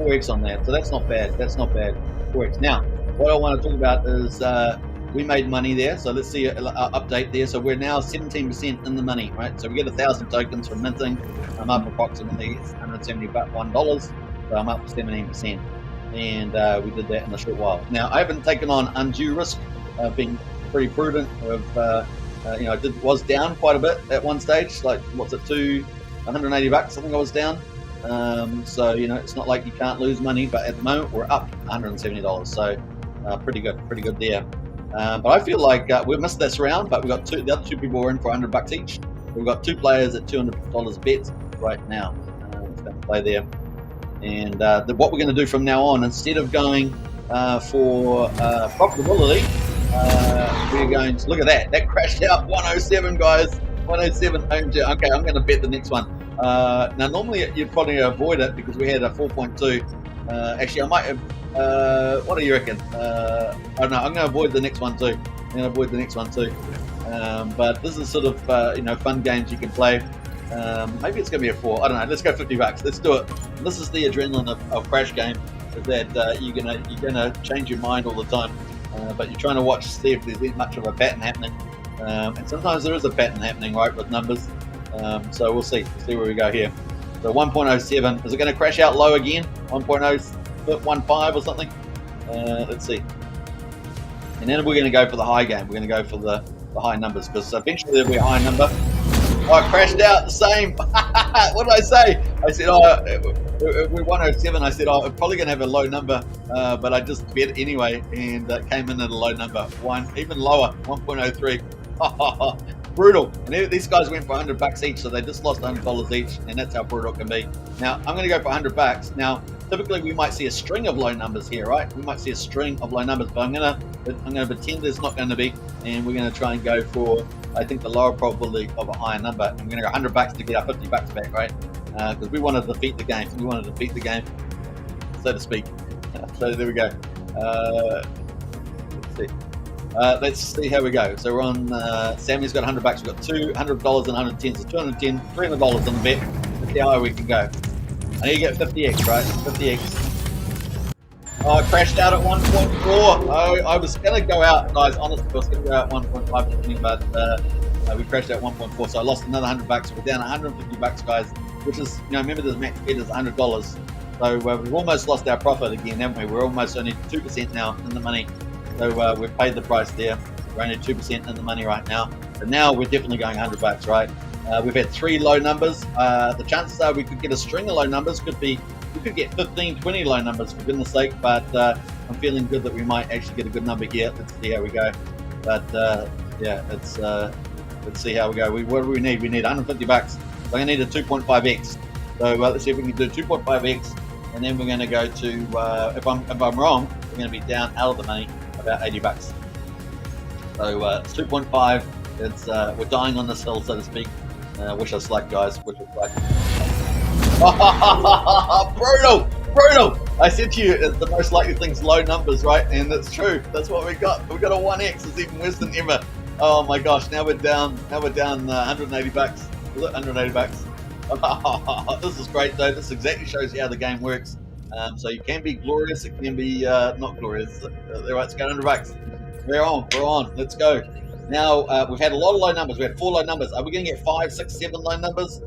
4x on that. So that's not bad. That's not bad. 4x. Now, what I want to talk about is we made money there. So let's see an update there. So we're now 17% in the money, right? So we get 1,000 tokens from minting. I'm up approximately $171. So I'm up 17%. And we did that in a short while. Now, I haven't taken on undue risk. I've been pretty prudent. You know, was down quite a bit at one stage. Like, what's it, $180? I think I was down. So, you know, it's not like you can't lose money, but at the moment we're up $170. So pretty good there. But I feel like we missed this round, but we've got the other 2 people were in for $100 each. We've got 2 players at $200 bet right now. It's going to play there. And what we're going to do from now on, instead of going for profitability, we're going to look at that crashed out 107, guys. 107. Okay, I'm going to bet the next one. Now normally you'd probably avoid it because we had a 4.2. Actually, I might have. What do you reckon? I don't know. I'm going to avoid the next one too. But this is sort of you know, fun games you can play. Maybe it's going to be a 4. I don't know. Let's go $50. Let's do it. And this is the adrenaline of crash game. Is that you're gonna change your mind all the time, but you're trying to watch, see if there's much of a pattern happening. And sometimes there is a pattern happening, right, with numbers. So we'll see where we go here. So 1.07. Is it going to crash out low again? 1.015 or something? Let's see. And then we're going to go for the high game. We're going to go for the high numbers because eventually there'll be a high number. Oh, I crashed out the same. What did I say? I said, we're 107. I said, we're probably going to have a low number, but I just bet anyway, and it came in at a low number. Even lower, 1.03. Brutal. And these guys went for $100 each, so they just lost $100 each, and that's how brutal it can be. Now, I'm going to go for $100. Now, typically we might see a string of low numbers here, right? We might see a string of low numbers, but I'm going to pretend there's not going to be, and we're going to try and go for, I think, the lower probability of a higher number. I'm going to go $100 to get our $50 back, right? Because we want to defeat the game. We want to defeat the game, so to speak. So there we go. Let's see. Let's see how we go. So we're on. Sammy's got $100. We've got $200 and 110. So 210, $300 on the bet. Let's see how high we can go. I need to get 50x, right? 50x. Oh, I crashed out at 1.4. Oh, I was going to go out, guys. Honestly, I was going to go out 1.5 or something, but we crashed out 1.4. So I lost another $100. We're down $150, guys. Which is, you know, remember the max bet is $100. So we've almost lost our profit again, haven't we? We're almost only 2% now in the money. So we've paid the price there. We're only 2% in the money right now. But now we're definitely going $100, right? We've had 3 low numbers. The chances are we could get a string of low numbers. We could get 15, 20 low numbers, for goodness sake. But I'm feeling good that we might actually get a good number here. Let's see how we go. But yeah, let's see how we go. What do we need? We need $150. So I'm going to need a 2.5x. So let's see if we can do 2.5x. And then we're going to go to, if I'm wrong, we're going to be down out of the money about $80. So it's 2.5. It's we're dying on this hill, so to speak. Wish us luck, guys. Wish us luck. Brutal! I said to you, it's the most likely thing's low numbers, right? And it's true. That's what we got. We got a 1x. It's even worse than ever. Oh my gosh! Now we're down. $180. Was it $180? This is great, though. This exactly shows you how the game works. So you can be glorious. It can be not glorious. Right, let's go $100. We're on. Let's go. Now we've had a lot of low numbers. We had 4 low numbers. Are we going to get 5, 6, 7 low numbers?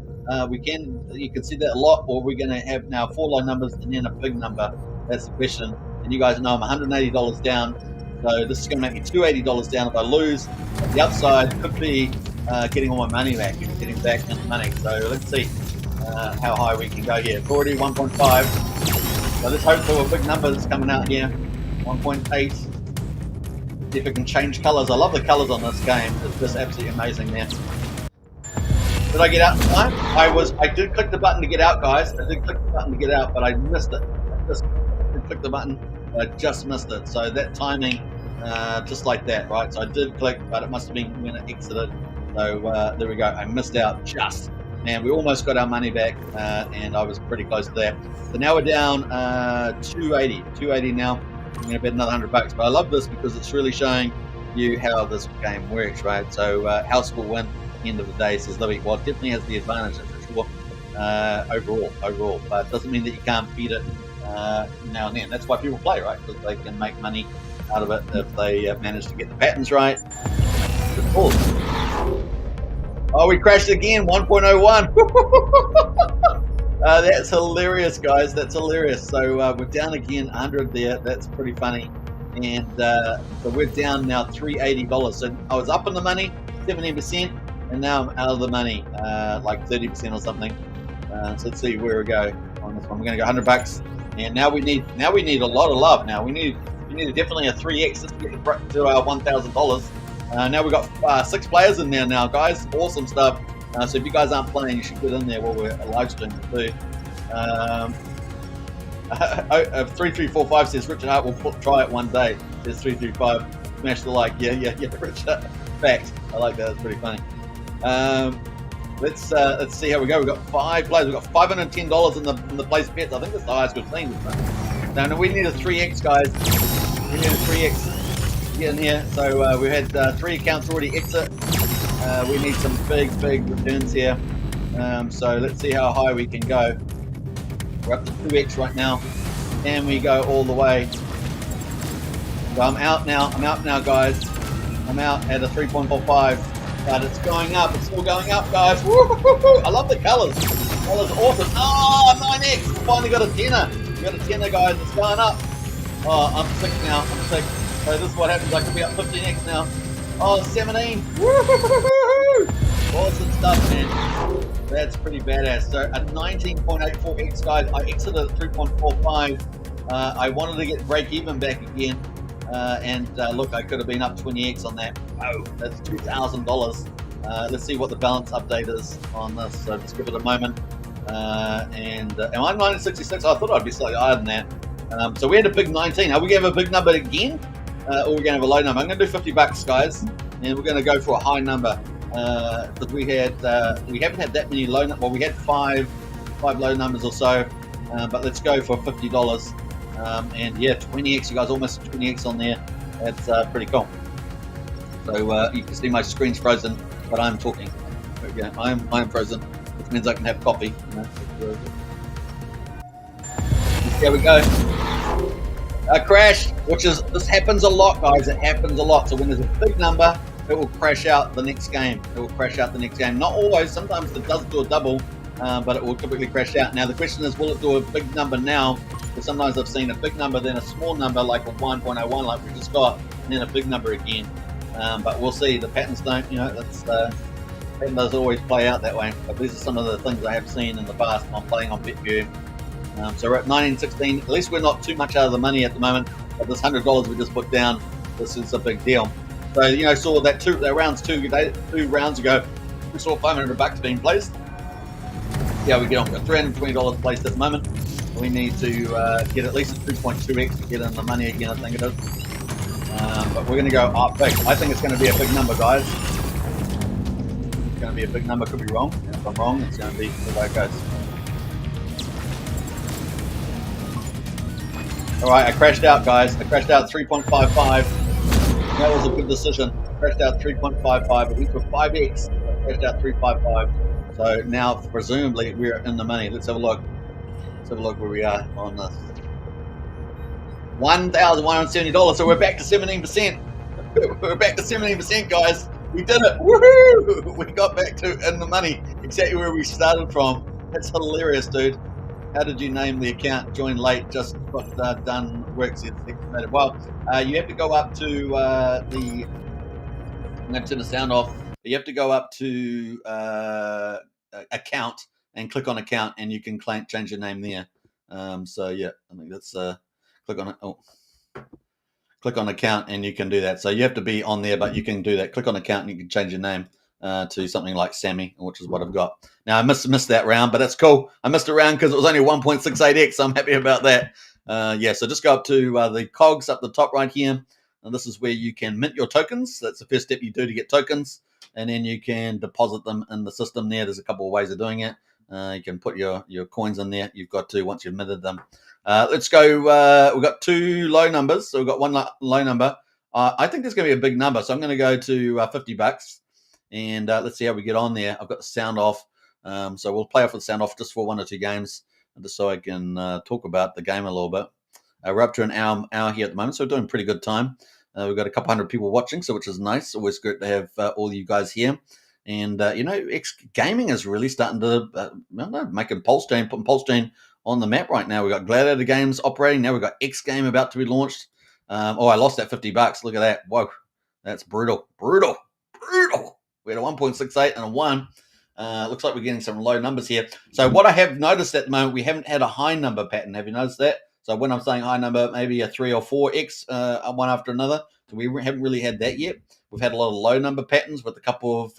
You can see that a lot, or we're going to have now 4 low numbers and then a big number. That's the question. And you guys know I'm $180 down. So this is going to make me $280 down if I lose. But the upside could be getting all my money back and getting back in the money. So let's see how high we can go here. It's already 1.5. So let's hope for a big number that's coming out here. 1.8. See if it can change colors. I love the colors on this game. It's just absolutely amazing, man. Did I get out in time? I did click the button to get out, guys. I did click the button to get out, but I missed it. I just clicked the button, but I just missed it. So that timing just like that, right? So I did click, but it must have been when it exited. So there we go. I missed out just. Man, we almost got our money back, and I was pretty close to that. So now we're down 280 now. I'm going to bet another $100. But I love this because it's really showing you how this game works, right? So house will win at the end of the day, says Libby. Well, it definitely has the advantage, that's for sure, overall. But it doesn't mean that you can't beat it now and then. That's why people play, right? Because they can make money out of it if they manage to get the patterns right. Cool. Oh, we crashed again, 1.01. That's hilarious, guys. That's hilarious. So we're down again, 100 there. That's pretty funny. And so we're down now $380. So I was up in the money, 17%, and now I'm out of the money, like 30% or something. So let's see where we go on this one. We're going to go $100, and now we need a lot of love. Now we need definitely a 3x just to get to our $1,000. Now we've got 6 players in there now, guys. Awesome stuff. So if you guys aren't playing, you should get in there while we're live streaming too. 3345 says Richard Hart will try it one day. Says 335. Smash the like. Yeah, Richard. Fact. I like that. It's pretty funny. Let's see how we go. We've got 5 players. We've got $510 in the place bets. I think that's the highest we've seen. Now we need a 3x, guys. We need a 3x. Get in here. So we had 3 accounts already exit. We need some big returns here. So let's see how high we can go. We're up to 2x right now. And we go all the way. So I'm out now, guys. I'm out at a 3.45. But it's going up. It's still going up, guys. Woo-hoo-hoo-hoo. I love the colors. Colors are awesome. Oh, 9x. We finally got a 10er. We got a 10er, guys. It's going up. Oh, I'm sick now. I'm sick. So this is what happens. I could be up 15x now. Oh, 17. Woo-hoo-hoo-hoo. Awesome stuff, man. That's pretty badass. So at 19.84x, guys, I exited at 3.45. I wanted to get break even back again. And look, I could have been up 20x on that. Oh, that's $2,000. Let's see what the balance update is on this. So just give it a moment. And am I 966? I thought I'd be slightly higher than that. So we had a big 19. Are we going to have a big number again? Or we're going to have a low number? I'm going to do $50, guys. And we're going to go for a high number. Because we haven't had that many low numbers. Well, we had five low numbers or so. But let's go for $50. And yeah, 20x, you guys, almost 20x on there. That's pretty cool. So you can see my screen's frozen, but I'm talking. Yeah, I'm frozen, which means I can have coffee. Here we go. A crash, this happens a lot, guys. It happens a lot. So when there's a big number, it will crash out the next game. Not always. Sometimes it does do a double, but it will typically crash out. Now the question is, will it do a big number now? Because sometimes I've seen a big number, then a small number like a 1.01, like we just got, and then a big number again. But we'll see. The patterns don't, pattern doesn't always play out that way. But these are some of the things I have seen in the past when I'm playing on BetView. So we're at 1916. At least we're not too much out of the money at the moment. But this $100 we just put down, this is a big deal. So saw that two rounds ago, we saw $500 being placed. Yeah, we get on. We've got $320 placed at the moment. We need to get at least a 2.2x to get in the money again, I think it is. But we're going to go up big. I think it's going to be a big number, guys. It's going to be a big number. Could be wrong. And if I'm wrong, it's going to be the way it goes. All right, I crashed out, guys. I crashed out 3.55. That was a good decision. I crashed out 3.55. It went for 5x. I crashed out 3.55. So now, presumably, we're in the money. Let's have a look. Let's have a look where we are on this. $1,170. So we're back to 17%. We're back to 17%, guys. We did it. Woohoo! We got back to in the money. Exactly where we started from. That's hilarious, dude. How did you name the account? Join late. Just got done. Works. Well, you have to go up to I'm going to turn the sound off. You have to go up to account and click on account, and you can change your name there. So yeah, I think that's click on it. Oh, click on account, and you can do that. So you have to be on there, but you can do that. Click on account, and you can change your name to something like Sammy, which is what I've got. Now I missed that round, but that's cool. I missed a round because it was only 1.68x. So I'm happy about that. Yeah, so just go up to the cogs up the top right here. and this is where you can mint your tokens. That's the first step you do to get tokens, and then you can deposit them in the system there. There's a couple of ways of doing it. You can put your coins in there. You've got to, once you've minted them. Let's go. We've got 2 low numbers. So we've got 1 low number. I think there's going to be a big number. So I'm going to go to $50. And let's see how we get on there. I've got the sound off. So we'll play off with the sound off just for 1 or 2 games, just so I can talk about the game a little bit. We're up to an hour here at the moment, so we're doing pretty good time. We've got a couple hundred people watching, so which is nice. Always good to have all you guys here. And, XGaming is really starting to, making PulseChain, putting PulseChain on the map right now. We've got Gladiator Games operating. Now we've got XGame about to be launched. I lost that $50. Look at that. Whoa, that's brutal. We had a 1.68 and a 1. Looks like we're getting some low numbers here. So what I have noticed at the moment, we haven't had a high number pattern. Have you noticed that? So when I'm saying high number, maybe a 3 or 4x one after another. So we haven't really had that yet. We've had a lot of low number patterns with a couple of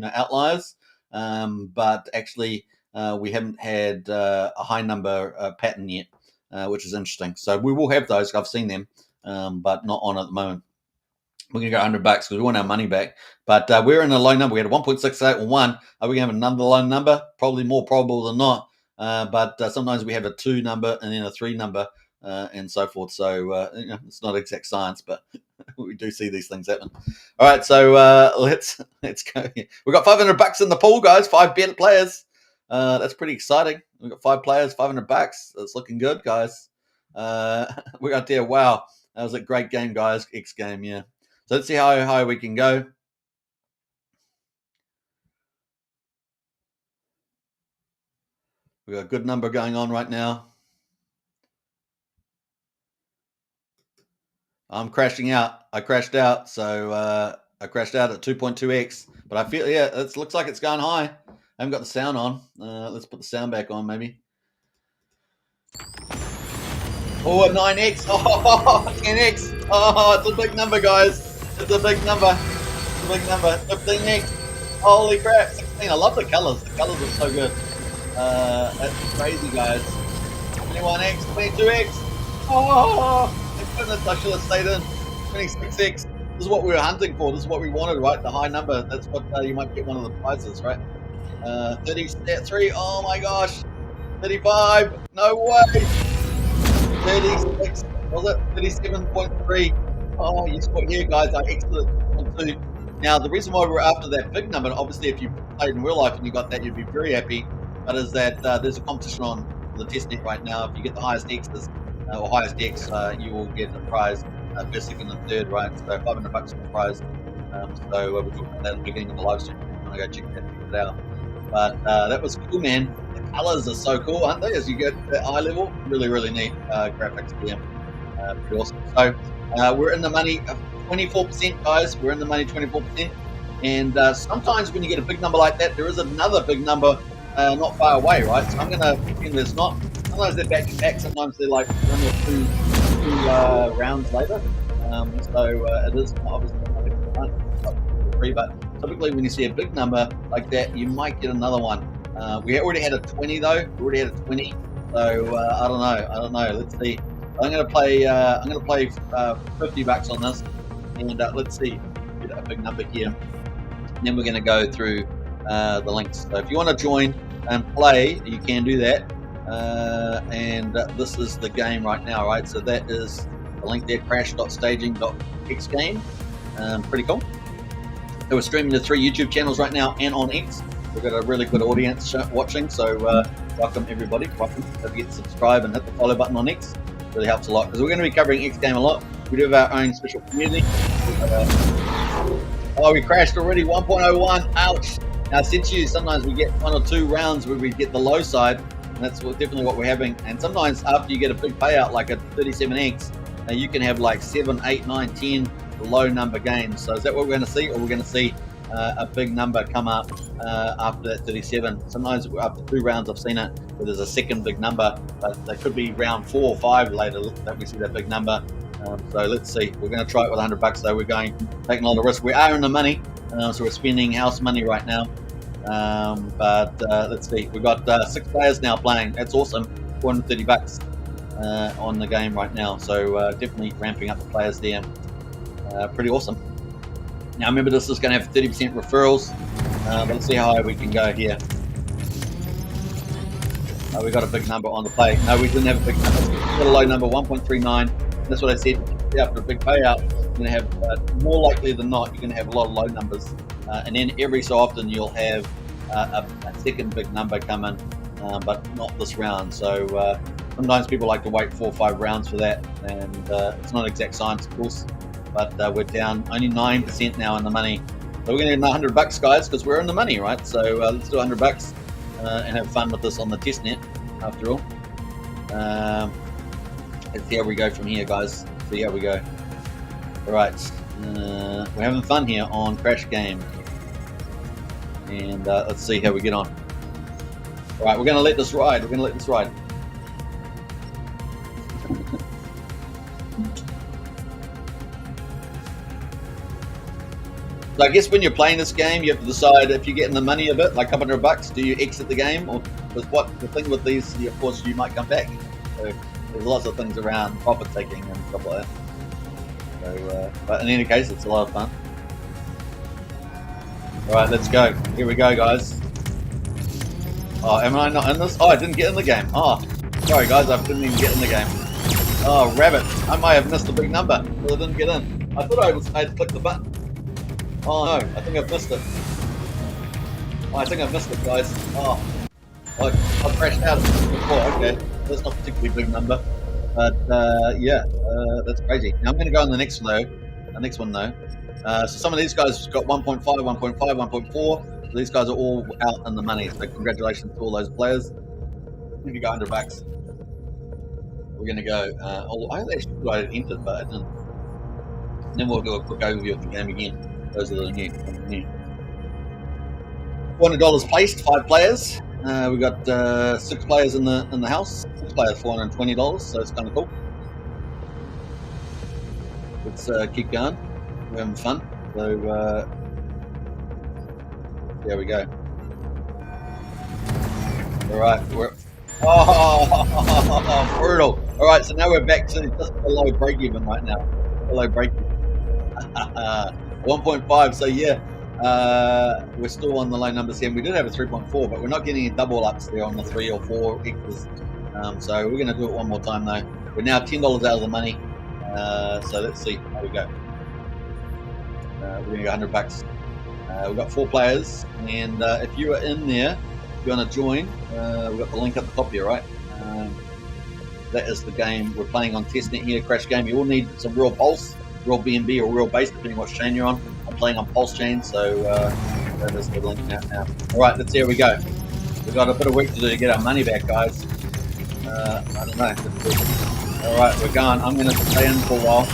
outliers, but actually we haven't had a high number pattern yet, which is interesting. So we will have those. I've seen them, but not on at the moment. We're going to go $100 because we want our money back. But we're in a low number. We had a 1.68 or 1. Are we going to have another low number? Probably more probable than not. But sometimes we have a 2 number and then a 3 number and so forth. So it's not exact science, but we do see these things happen. All right, so let's go. We've got $500 in the pool, guys. 5 bet players. That's pretty exciting. We've got 5 players, $500. That's looking good, guys. We got there. Wow, that was a great game, guys. XGame, yeah. So let's see how high we can go. We've got a good number going on right now. I'm crashing out. I crashed out. So I crashed out at 2.2x. But I feel, yeah, it looks like it's going high. I haven't got the sound on. Let's put the sound back on, maybe. Oh, a 9x. Oh, 10x. Oh, it's a big number, guys. It's a big number. It's a big number. 15x. Holy crap. 16. I love the colors. The colors are so good. That's crazy, guys. 21x, 22x. Oh, my goodness, I should have stayed in. 26x. This is what we were hunting for. This is what we wanted, right? The high number. That's what you might get one of the prizes, right? 33. Oh my gosh. 35. No way. 36. Was it 37.3? Oh, you spot here, guys. I exited 2. Now, the reason why we're after that big number, obviously, if you played in real life and you got that, you'd be very happy. But is that there's a competition on the testnet right now. If you get the highest X's or highest X, you will get a prize first, second, and third, right? So $500 for the prize. So we're talking about that at the beginning of the live stream. I'm gonna go check it out. But that was cool, man. The colors are so cool, aren't they? As you get to that eye level, really, really neat graphics here. Pretty awesome. So we're in the money 24%, guys. We're in the money 24%. And sometimes when you get a big number like that, there is another big number not far away, right? So I'm going to pretend there's not. Sometimes they're back to back. Sometimes they're like 1 or 2 rounds later. So it is obviously free, but typically when you see a big number like that, you might get another one. We already had a 20 though. We already had a 20. So I don't know. Let's see. I'm going to play. $50 on this, and let's see. Get a big number here. And then we're going to go through the links. So if you want to join and play, you can do that. And this is the game right now, right? So that is the link there, crash.staging.xgame. Pretty cool. So we're streaming to 3 YouTube channels right now and on X. We've got a really good audience watching, so welcome everybody. Welcome. Don't forget to subscribe and hit the follow button on X. It really helps a lot because we're going to be covering XGame a lot. We do have our own special community. Oh, we crashed already, 1.01. Ouch. Now, I said to you, sometimes we get 1 or 2 rounds where we get the low side, and that's definitely what we're having. And sometimes after you get a big payout, like a 37x, you can have like 7, 8, 9, 10 low number games. So is that what we're going to see? Or we're going to see a big number come up after that 37? Sometimes after 2 rounds, I've seen it where there's a second big number, but they could be round 4 or 5 later that we see that big number. So let's see. We're going to try it with $100 though. We're taking a lot of risk. We are in the money, so we're spending house money right now. But let's see. We've got 6 players now playing. That's awesome. $430 on the game right now. So definitely ramping up the players there. Pretty awesome. Now remember, this is going to have 30% referrals, but let's see how high we can go here. We got a big number on the play. No, we didn't have a big number. We got a low number, 1.39. That's what I said. After a big payout, you're going to have, more likely than not, you're going to have a lot of low numbers. And then every so often you'll have a second big number come in, but not this round. So sometimes people like to wait 4 or 5 rounds for that. And it's not exact science, of course, but we're down only 9% now in the money. So we're going to get $100, guys, because we're in the money, right? So let's do $100. And have fun with this on the test net, after all. Let's see how we go from here, guys. See how we go. All right, we're having fun here on Crash Game, and let's see how we get on. All right, we're going to let this ride. We're going to let this ride. So I guess when you're playing this game, you have to decide if you're getting the money a bit, like a $100, do you exit the game? Or because what the thing with these, of course, you might come back. So there's lots of things around profit taking and stuff like that. So, but in any case, it's a lot of fun. All right, let's go. Here we go, guys. Oh, am I not in this? Oh, I didn't get in the game. Oh, sorry, guys, I didn't even get in the game. Oh, rabbit! I might have missed a big number because I didn't get in. I thought I had clicked the button. Oh no, I think I've missed it. Oh, I think I've missed it, guys. Oh, I crashed out before. Okay, that's not a particularly big number, but yeah, that's crazy. Now I'm going to go on the next one though. So some of these guys got 1.5, 1.5, 1.4. So these guys are all out in the money. So congratulations to all those players. I'm going to go $100. We're going to go. I actually thought I had entered, but I didn't. And then we'll do a quick overview of the game again. Those are the new. $400 placed, 5 players. We got 6 players in the house. 6 players, $420. So it's kind of cool. Let's keep going. We're having fun. So there we go. All right, brutal. All right, so now we're back to just below break even right now. Below break even. 1.5. So yeah, we're still on the low numbers here. We did have a 3.4, but we're not getting any double ups there on the 3 or 4 X's. So we're going to do it one more time though. We're now $10 out of the money. So let's see how we go. We're going to go $100. We've got 4 players, and if you are in there, if you want to join, we've got the link at the top here, right? That is the game we're playing on testnet here, Crash Game. You will need some real pulse, real BNB, or real base, depending what chain you're on. I'm playing on PulseChain, so that is the link now. All right, let's see how we go. We've got a bit of work to do to get our money back, guys. I don't know. All right, we're going. I'm going to stay in for a while.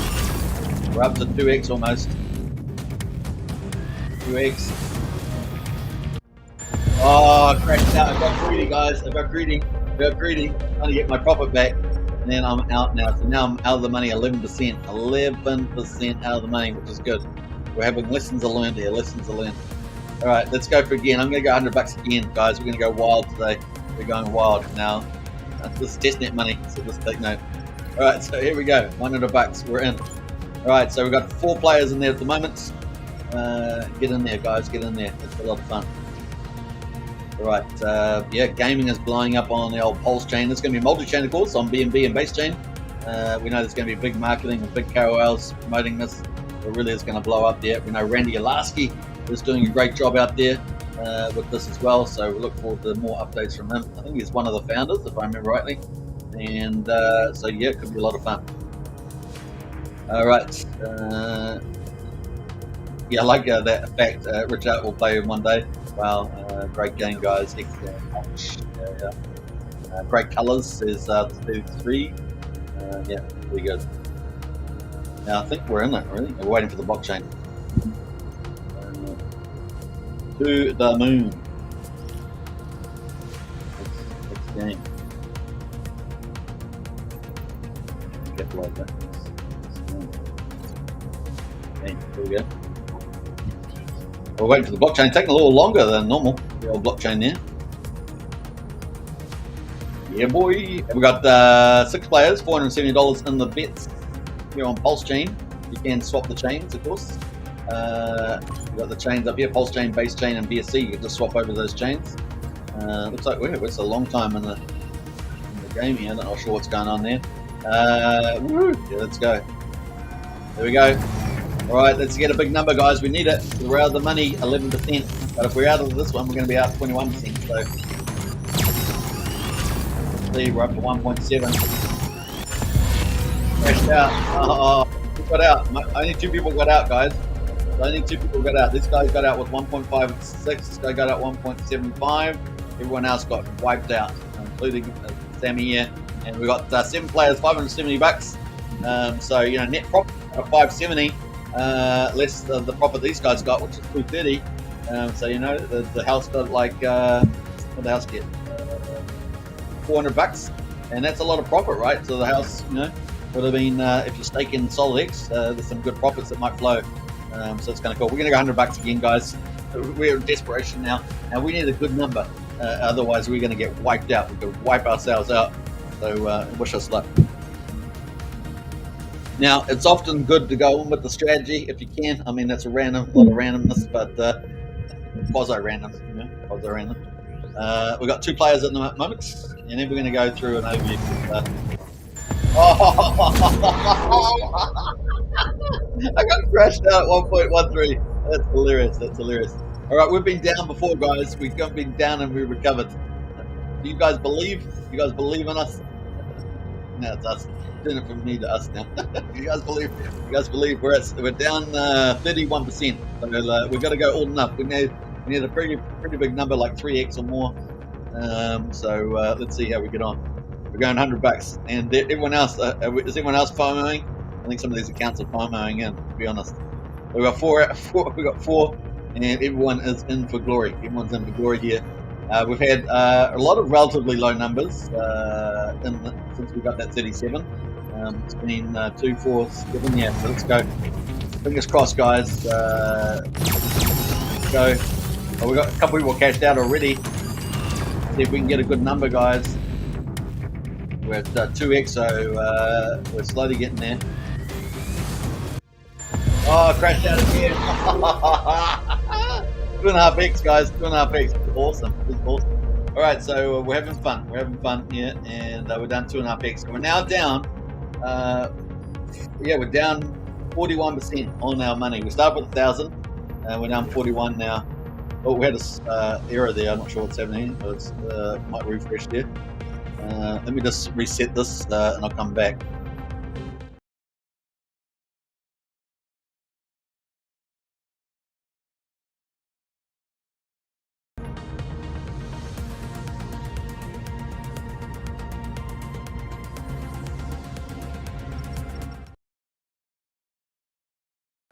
We're up to 2x almost. 2x. Oh, I crashed out. I got greedy, guys. I got greedy. Trying to get my profit back. And then I'm out now. So now I'm out of the money 11%. 11% out of the money, which is good. We're having lessons learned here. Lessons learned. All right, let's go for again. I'm going to go $100 again, guys. We're going to go wild today. We're going wild now. This is testnet money, so just take note. All right, so here we go. $100. We're in. All right, so we've got 4 players in there at the moment. Get in there, guys. Get in there. It's a lot of fun. All right, yeah, gaming is blowing up on the old PulseChain. There's going to be MultiChain, of course, on BNB and BaseChain. We know there's going to be big marketing and big KOLs promoting this. It really is going to blow up there. We know Randy Alaski is doing a great job out there with this as well. So we look forward to more updates from him. I think he's one of the founders, if I remember rightly. And so, yeah, it could be a lot of fun. All right. Yeah, I like that fact. Richard will play one day. Wow, great game, guys. XGame. Great colors is 3. Yeah, pretty good. Now I think we're in it, really. We're waiting for the blockchain. To the moon. XGame. Get like that. Okay, here we go. We're waiting for the blockchain. Taking a little longer than normal. The old blockchain there. Yeah, boy. We got 6 players, $470 in the bets here on PulseChain. You can swap the chains, of course. You've got the chains up here, PulseChain, BaseChain, and BSC. You can just swap over those chains. Looks like it's a long time in the game here. I'm not sure what's going on there. Yeah, let's go. There we go. All right, let's get a big number, guys. We need it. We're out of the money, 11%. But if we're out of this one, we're going to be out 21%. So, see, we're up to 1.7. Crashed out. Oh, we got out. Only 2 people got out, guys. Only 2 people got out. This guy got out with 1.56. This guy got out 1.75. Everyone else got wiped out, including Sammy here. And we got 7 players, $570. So net profit of 570, less the profit these guys got, which is 230. So the house got like what the house get $400, and that's a lot of profit, right? So the house would have been if you stake in SolidX, there's some good profits that might flow. So it's kind of cool. We're gonna go $100 again, guys. We're in desperation now, and we need a good number. Otherwise, we're gonna get wiped out. We could wipe ourselves out. So wish us luck. Now, it's often good to go on with the strategy if you can. I mean, that's a lot of randomness, but quasi-random, quasi-random. We've got 2 players at the moment, and then we're going to go through an overview. I got crashed out at 1.13. That's hilarious. That's hilarious. All right, we've been down before, guys. We've been down and we recovered. Do you guys believe? You guys believe in us? No, it's us. Doing it from me to us now. You guys believe? We're down 31%. So we've got to go all enough. We need a pretty big number, like 3x or more. So let's see how we get on. We're going $100, and everyone else is everyone else FOMOing? I think some of these accounts are FOMOing in. To be honest, we got four. We got 4, and everyone is in for glory. Everyone's in for glory here. We've had a lot of relatively low numbers since we got that 37. It's been 2, 4, 7. Yeah, so let's go. Fingers crossed, guys. Let's go. Oh, we got a couple people cashed out already. See if we can get a good number, guys. We're at 2x, so we're slowly getting there. Oh, crashed out again. 2.5x, guys. 2.5x. Awesome. This is awesome. All right, so we're having fun. We're having fun here, and we're down 2.5x. So we're now down. We're down 41% on our money. We started with 1,000, and we're down 41 now. Oh, we had a error there. I'm not sure what's happening. But might refresh there. Let me just reset this, and I'll come back.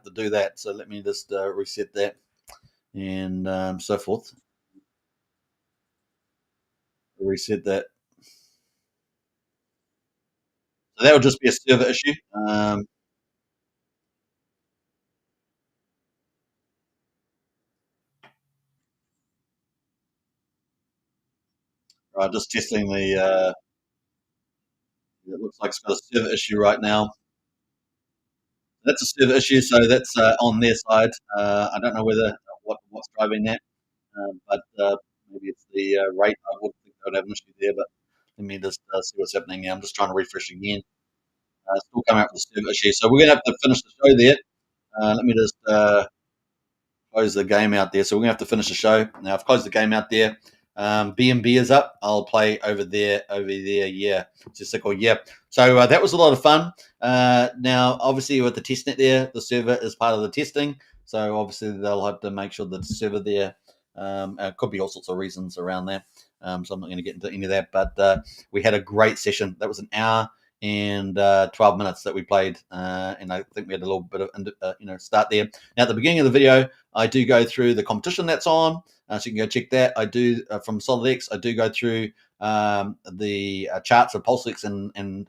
To do that, so let me just reset that and so forth. Reset that. So that would just be a server issue. Right, just testing the. It looks like it's got a server issue right now. That's a server issue, so that's on their side. I don't know what's driving that, but maybe it's the rate. I wouldn't think they would have an issue there, but let me just see what's happening now. I'm just trying to refresh again. Still coming up with a server issue, so we're going to have to finish the show there. Let me just close the game out there. So we're going to have to finish the show. Now I've closed the game out there. BNB is up. I'll play over there. Yeah. Just a cool. Yeah. So that was a lot of fun. Now, obviously, with the testnet there, the server is part of the testing. So obviously, they'll have to make sure that the server there. Could be all sorts of reasons around that. So I'm not going to get into any of that. But we had a great session. That was an hour and 12 minutes that we played, and I think we had a little bit of start there. Now at the beginning of the video, I do go through the competition that's on, so you can go check that. I do from SolidX. I do go through the charts for PulseX and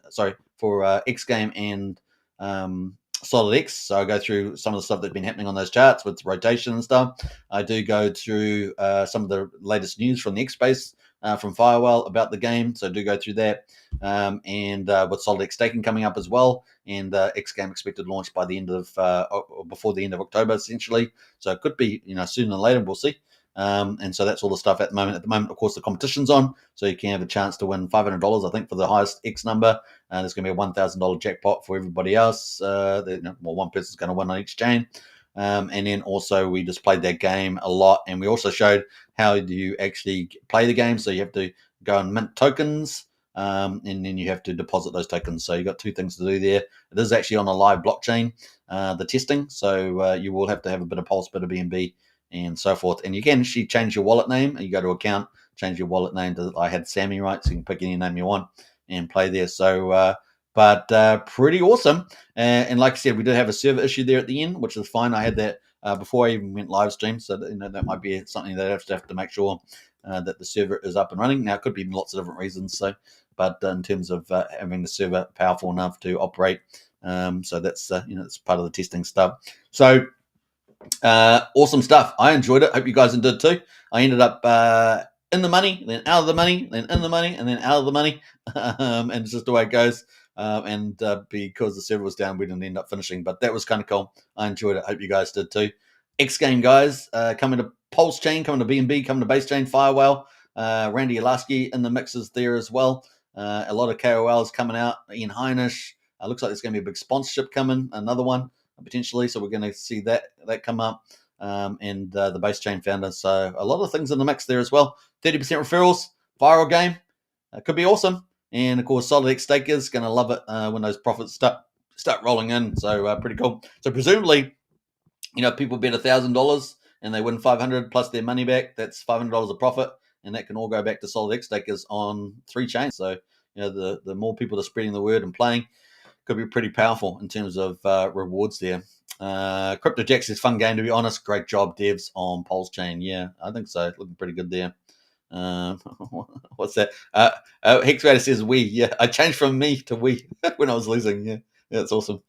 for XGame and SolidX. So I go through some of the stuff that's been happening on those charts with rotation and stuff. I do go through some of the latest news from the X space from Firewell about the game, so do go through that. And with Solid X staking coming up as well, and XGame expected to launch by the end of before the end of October, essentially. So it could be sooner than later. We'll see. And so that's all the stuff at the moment. At the moment, of course, the competition's on, so you can have a chance to win $500, I think, for the highest X number. There's going to be a $1,000 jackpot for everybody else. One person's going to win on each chain. And then also we just played that game a lot, and we also showed how do you actually play the game. So you have to go and mint tokens, and then you have to deposit those tokens. So you've got two things to do there. It is actually on a live blockchain, the testing. So you will have to have a bit of Pulse, bit of BNB, and so forth. And you can actually change your wallet name. You go to account, change your wallet name to, I had Sammy, right? So you can pick any name you want and play there. So, but pretty awesome. And like I said, we did have a server issue there at the end, which is fine. I had that before I even went live stream. So that might be something that I have to make sure that the server is up and running. Now, it could be lots of different reasons. So, but in terms of having the server powerful enough to operate, so that's it's part of the testing stuff. So awesome stuff. I enjoyed it. Hope you guys did too. I ended up in the money, then out of the money, then in the money, and then out of the money. And it's just the way it goes. And because the server was down, we didn't end up finishing. But that was kind of cool. I enjoyed it. Hope you guys did too. XGame guys, coming to PulseChain, coming to BNB, coming to BaseChain, Firewell. Randy Alaski in the mixes there as well. A lot of KOLs coming out. Ian Heinisch. Looks like there's going to be a big sponsorship coming. Another one potentially. So we're going to see that come up. And the BaseChain founder. So a lot of things in the mix there as well. 30% referrals, viral game. Could be awesome. And of course, Solid X stakers going to love it when those profits start rolling in. So pretty cool. So presumably, people bet $1,000 and they win 500 plus their money back. That's $500 of profit, and that can all go back to Solid X stakers on 3 chains. So the more people that are spreading the word and playing, could be pretty powerful in terms of rewards there. Crypto Jacks is a fun game, to be honest. Great job, devs, on PulseChain. Yeah, I think so. Looking pretty good there. What's that? Hexvader says we. Yeah, I changed from me to we when I was losing. Yeah, that's awesome.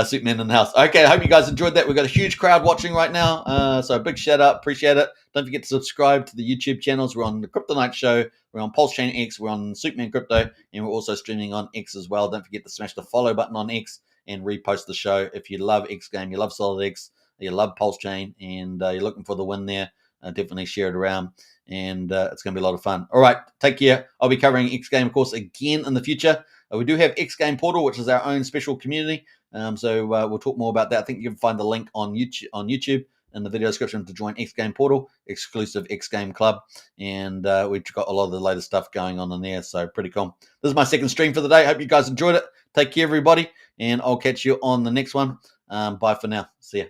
Superman in the house. Okay, I hope you guys enjoyed that. We've got a huge crowd watching right now. So big shout out. Appreciate it. Don't forget to subscribe to the YouTube channels. We're on the Crypto Night Show. We're on PulseChain X. We're on Superman Crypto. And we're also streaming on X as well. Don't forget to smash the follow button on X and repost the show. If you love XGame, you love Solid X, you love PulseChain, and you're looking for the win there, definitely share it around. And it's going to be a lot of fun. All right, take care. I'll be covering XGame, of course, again in the future. We do have XGame Portal, which is our own special community. So we'll talk more about that. I think you can find the link on YouTube in the video description to join XGame Portal, exclusive XGame Club. And we've got a lot of the latest stuff going on in there. So pretty cool. This is my second stream for the day. Hope you guys enjoyed it. Take care, everybody. And I'll catch you on the next one. Bye for now. See ya.